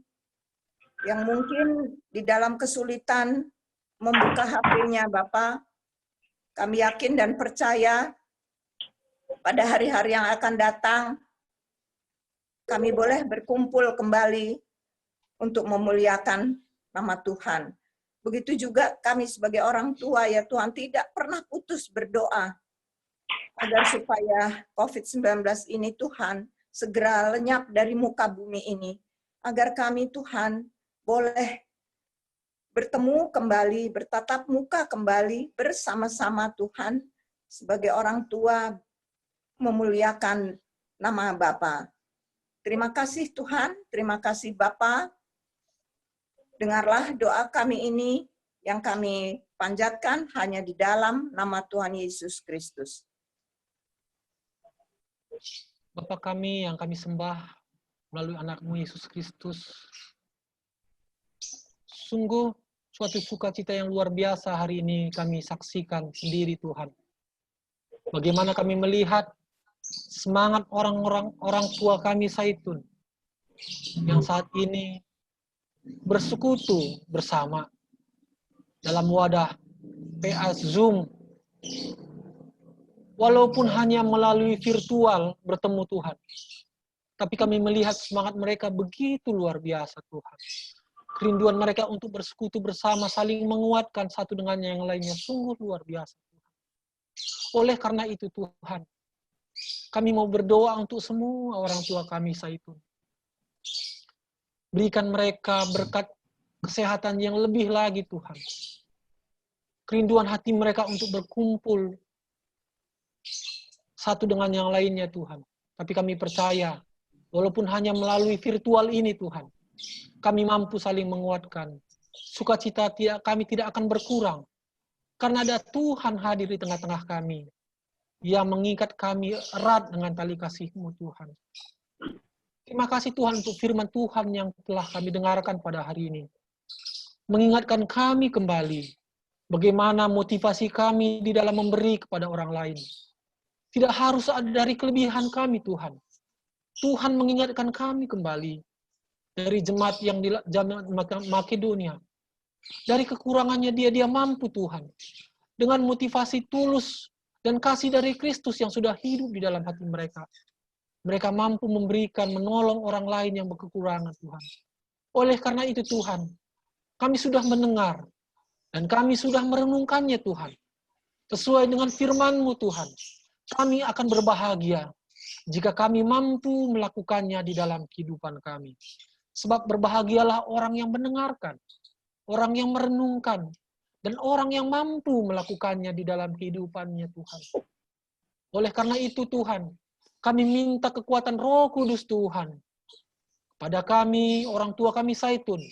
yang mungkin di dalam kesulitan membuka HP-nya Bapa. Kami yakin dan percaya pada hari-hari yang akan datang, kami boleh berkumpul kembali untuk memuliakan nama Tuhan. Begitu juga kami sebagai orang tua ya Tuhan, tidak pernah putus berdoa agar supaya COVID-19 ini Tuhan segera lenyap dari muka bumi ini. Agar kami Tuhan boleh bertemu kembali, bertatap muka kembali bersama-sama Tuhan sebagai orang tua memuliakan nama Bapa. Terima kasih Tuhan, terima kasih Bapa. Dengarlah doa kami ini yang kami panjatkan hanya di dalam nama Tuhan Yesus Kristus. Bapa kami yang kami sembah melalui anak-Mu Yesus Kristus, sungguh suatu sukacita yang luar biasa hari ini kami saksikan sendiri Tuhan. Bagaimana kami melihat semangat orang tua kami Zaitun yang saat ini bersekutu bersama dalam wadah PA Zoom, walaupun hanya melalui virtual bertemu Tuhan, tapi kami melihat semangat mereka begitu luar biasa Tuhan. Kerinduan mereka untuk bersekutu bersama, saling menguatkan satu dengan yang lainnya, sungguh luar biasa Tuhan. Oleh karena itu Tuhan, kami mau berdoa untuk semua orang tua kami Zaitun. Berikan mereka berkat kesehatan yang lebih lagi Tuhan. Kerinduan hati mereka untuk berkumpul satu dengan yang lainnya Tuhan. Tapi kami percaya, walaupun hanya melalui virtual ini Tuhan, kami mampu saling menguatkan. Sukacita kami tidak akan berkurang. Karena ada Tuhan hadir di tengah-tengah kami. yang mengikat kami erat dengan tali kasih-Mu Tuhan. Terima kasih Tuhan untuk firman Tuhan yang telah kami dengarkan pada hari ini. Mengingatkan kami kembali bagaimana motivasi kami di dalam memberi kepada orang lain. Tidak harus ada dari kelebihan kami Tuhan. Tuhan mengingatkan kami kembali dari jemaat yang di jemaat Makedonia. Dari kekurangannya dia mampu Tuhan. Dengan motivasi tulus dan kasih dari Kristus yang sudah hidup di dalam hati mereka. Mereka mampu memberikan, menolong orang lain yang berkekurangan Tuhan. Oleh karena itu Tuhan, kami sudah mendengar dan kami sudah merenungkannya Tuhan. Sesuai dengan firman-Mu Tuhan, kami akan berbahagia jika kami mampu melakukannya di dalam kehidupan kami. Sebab berbahagialah orang yang mendengarkan, orang yang merenungkan, dan orang yang mampu melakukannya di dalam kehidupannya Tuhan. Oleh karena itu Tuhan, kami minta kekuatan Roh Kudus Tuhan pada kami, orang tua kami Zaitun,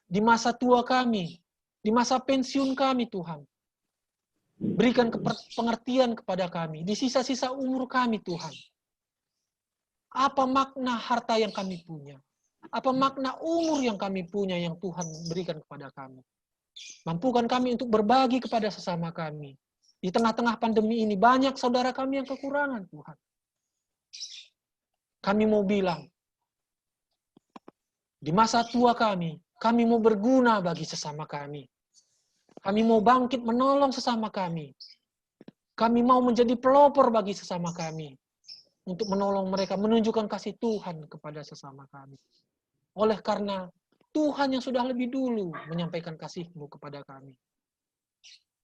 di masa tua kami, di masa pensiun kami Tuhan. Berikan pengertian kepada kami, di sisa-sisa umur kami Tuhan. Apa makna harta yang kami punya? Apa makna umur yang kami punya yang Tuhan berikan kepada kami? Mampukan kami untuk berbagi kepada sesama kami. Di tengah-tengah pandemi ini banyak saudara kami yang kekurangan Tuhan. Kami mau bilang, di masa tua kami mau berguna bagi sesama kami. Kami mau bangkit menolong sesama kami. Kami mau menjadi pelopor bagi sesama kami. Untuk menolong mereka, menunjukkan kasih Tuhan kepada sesama kami. Oleh karena Tuhan yang sudah lebih dulu menyampaikan kasih-Mu kepada kami.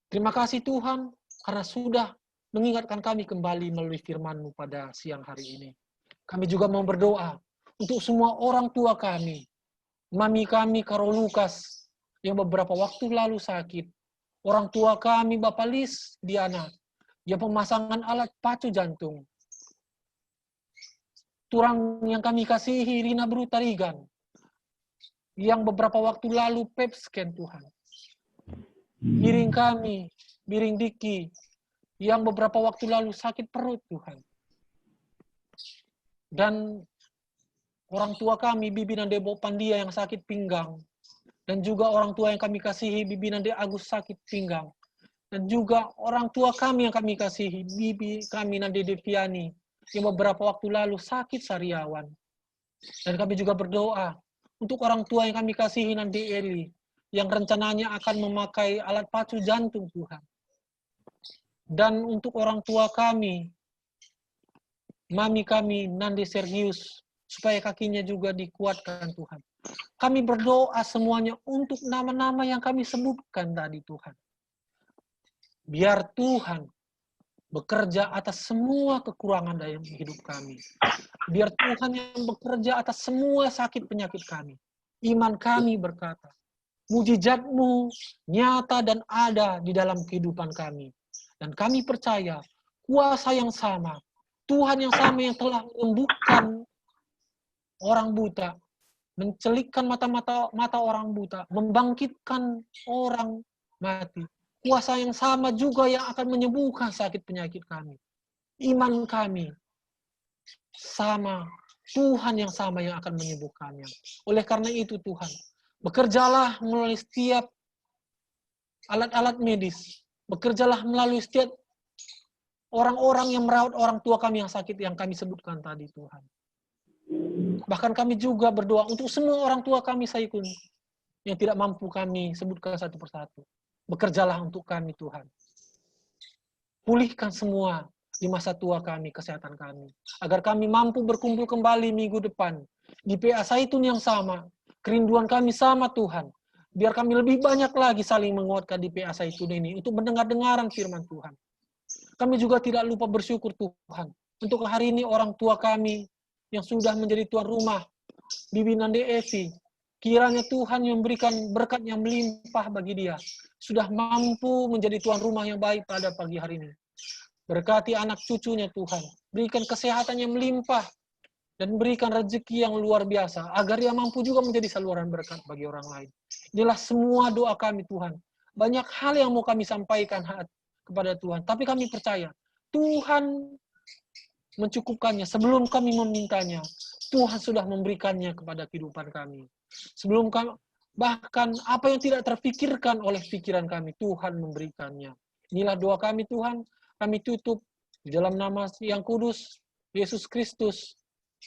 Terima kasih Tuhan, karena sudah mengingatkan kami kembali melalui firman-Mu pada siang hari ini. Kami juga mau berdoa untuk semua orang tua kami. Mami kami, Karo Lukas, yang beberapa waktu lalu sakit. Orang tua kami, Bapak Lis, Diana, yang pemasangan alat pacu jantung. Turang yang kami kasihi, Rina Brutarigan, yang beberapa waktu lalu PET scan Tuhan. Biring kami, Biring Diki, yang beberapa waktu lalu sakit perut Tuhan. Dan orang tua kami, Bibi Nande Pandia yang sakit pinggang. Dan juga orang tua yang kami kasihi, Bibi Nande Agus sakit pinggang. Dan juga orang tua kami yang kami kasihi, Bibi kami Nande Deviani, yang beberapa waktu lalu sakit sariawan. Dan kami juga berdoa untuk orang tua yang kami kasihi Nande Eli, yang rencananya akan memakai alat pacu jantung Tuhan. Dan untuk orang tua kami, Mami kami, Nandi Sergius, supaya kakinya juga dikuatkan Tuhan. Kami berdoa semuanya untuk nama-nama yang kami sebutkan tadi Tuhan. Biar Tuhan bekerja atas semua kekurangan dalam hidup kami. Biar Tuhan yang bekerja atas semua sakit penyakit kami. Iman kami berkata, mujizat-Mu nyata dan ada di dalam kehidupan kami. Dan kami percaya kuasa yang sama, Tuhan yang sama yang telah menyembuhkan orang buta, mencelikkan mata orang buta, membangkitkan orang mati. Kuasa yang sama juga yang akan menyembuhkan sakit penyakit kami. Iman kami sama, Tuhan yang sama yang akan menyembuhkannya. Oleh karena itu Tuhan, bekerjalah melalui setiap alat-alat medis, bekerjalah melalui setiap orang-orang yang merawat orang tua kami yang sakit yang kami sebutkan tadi Tuhan. Bahkan kami juga berdoa untuk semua orang tua kami Saikun yang tidak mampu kami sebutkan satu persatu. Bekerjalah untuk kami Tuhan. Pulihkan semua di masa tua kami, kesehatan kami. Agar kami mampu berkumpul kembali minggu depan. Di PA Zaitun yang sama. Kerinduan kami sama Tuhan. Biar kami lebih banyak lagi saling menguatkan di PA Zaitun ini. Untuk mendengar-dengaran firman Tuhan. Kami juga tidak lupa bersyukur Tuhan. Untuk hari ini orang tua kami yang sudah menjadi tuan rumah. Bibi Nande Evi. Kiranya Tuhan yang memberikan berkat yang melimpah bagi dia. Sudah mampu menjadi tuan rumah yang baik pada pagi hari ini. Berkati anak cucunya Tuhan. Berikan kesehatan yang melimpah. Dan berikan rezeki yang luar biasa. Agar dia mampu juga menjadi saluran berkat bagi orang lain. Inilah semua doa kami Tuhan. Banyak hal yang mau kami sampaikan kepada Tuhan. Tapi kami percaya. Tuhan mencukupkannya sebelum kami memintanya. Tuhan sudah memberikannya kepada kehidupan kami. Sebelum kami, bahkan apa yang tidak terpikirkan oleh pikiran kami, Tuhan memberikannya. Inilah doa kami Tuhan, kami tutup di dalam nama yang kudus, Yesus Kristus,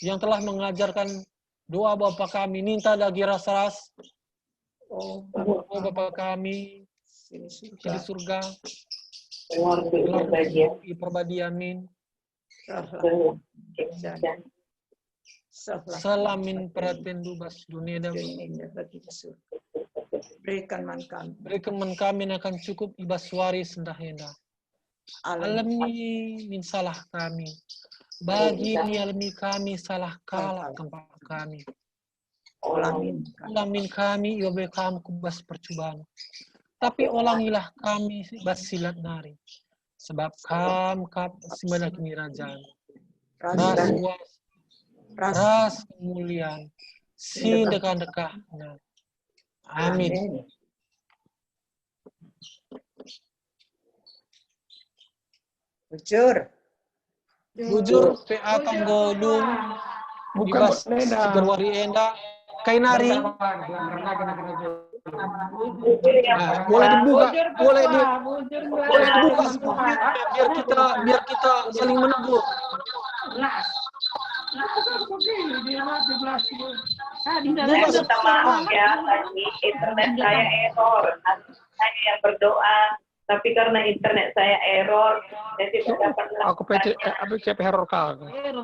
yang telah mengajarkan doa Bapa kami, minta lagi ras-ras. Oh Bapa kami, di surga, Iperbadiamin, Salamin peratendu bas dunia dan berikan man kami akan cukup ibas waris sendah hendak. Alami min salah kami. Bagi ini alami kami salah kalah tempat kami. Alamin kami yobe kamu kubas percobaan. Tapi olangilah kami bas silat nari. Sebab kam sebenarnya kini rajaan. Ras kemuliaan. Si dekat-dekat. Amin. Bujur PA Tanggodung Dibas Sigerwari Enda Kainari. Boleh dibuka biar kita saling menegur. Minta maaf ya, tadi internet saya error. Saya yang berdoa, tapi karena internet saya error, jadi tidak dapat. Aku PC error kau. Ayo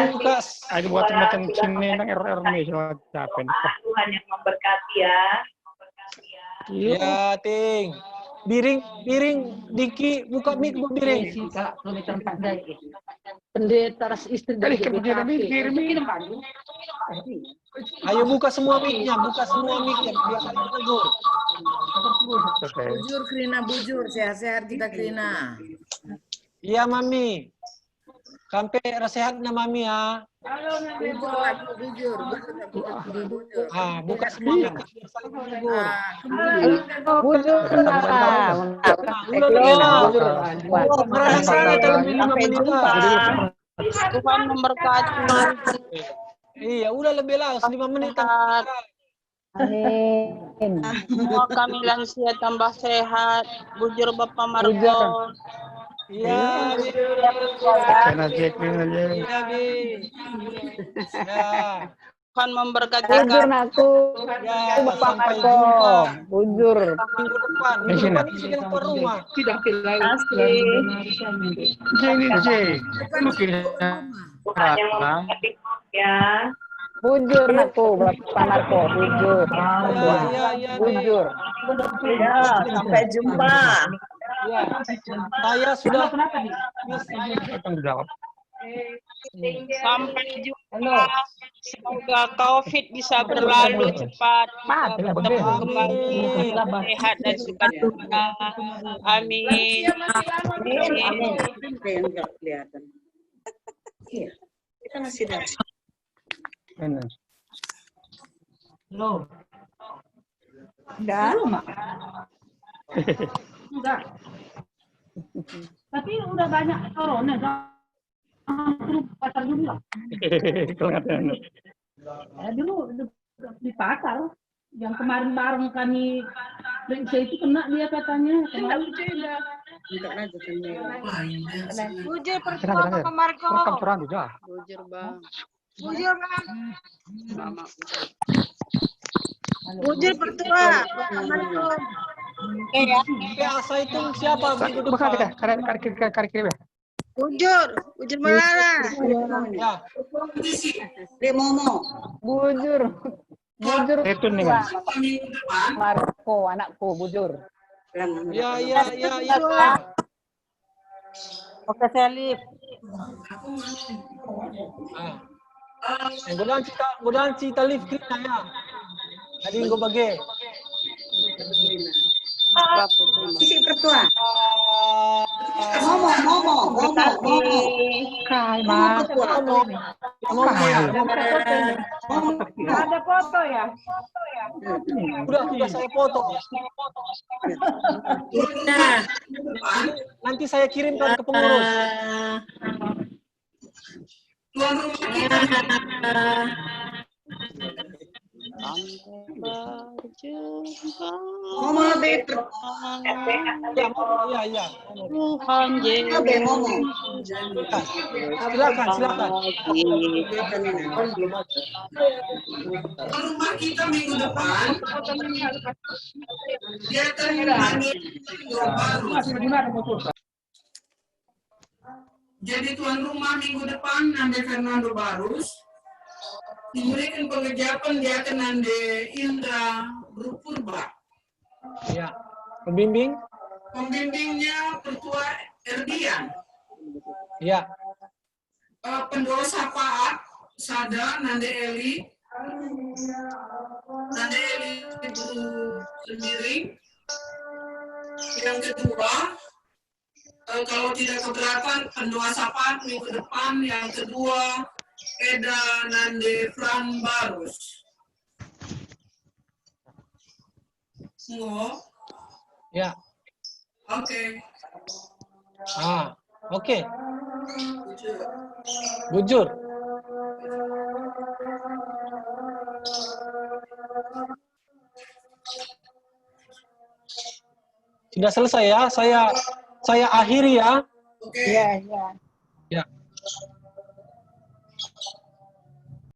buka. Ayo buat makan sini nang error nih soal capek. Tuhan yang memberkati ya. Ya, Ting. Biring, Diki, buka mic Bu Biring. Pendeta ras istri dari Ayo buka semua mic-nya, biar saling tegur. Bujur Krina, bujur, sehat-sehat kita Krina. Iya Mami. Sampai sehatnya Mami ya. Bujur. Buka semua mic biar saling tegur. Bujur. Tuhan memberkati. Iya, udah lebih lah, 5 menit. Amin. Semua kami lansia tambah sehat. Bujur Bapak Marco. Iya, Tuhan memberkati Bujur aku. Bapak Marco. Bujur. Minggu depan isi keluar rumah. Tidak Ya. Bujur aku, Bapak Marco. Bujur. Bujur. Ya, sampai jumpa. Ya, saya sudah sampai jumpa. Semoga COVID bisa berlalu cepat. Bertemu kembali sehat dan sukacita. Amin. Kelihatan. Kita masih dari. Halo. Enggak. Enggak. Tapi udah banyak corona. Pasar dulu lah. Dulu di pasar. Yang kemarin bareng kami saya itu kena dia katanya. Kemarin Bujur pertua Bapak Marco. Bujur Bang. Bujur Bang. Bujur pertua Bapak Marco. ya. PA itu siapa minggu depan? Bujur Melala. Ya. Momo. Bujur itu nih Marco anakku bujur. Ya. Oke Selip. Godaan cita live Krina ya. Tadi gue bagi. Isi pertua. Momo. Kai Ma. Ada foto ya? Udah saya foto. nanti saya kirimkan ke pengurus. Tuan rumah kita. Momo be. Iya. Tuhan Yesus. Silakan. Tuan rumah kita minggu depan dia akan menangani baru. Jadi tuan rumah minggu depan Nande Fernando Barus memberikan pengejapan dia akan Nande Indra Brupurba. Ya. Pembimbing? Pembimbingnya Pertua Erdian. Ya. Pendoa Sapaat Sada Nande Eli. Nande Eli itu sendiri. Yang kedua, kalau tidak keberatan pendoa Sapaat minggu depan. Yang kedua, Eda Nande Fran Barus. Semua? Ya. Oke. Oke. Bujur. Sudah selesai ya. Saya akhiri ya. Oke.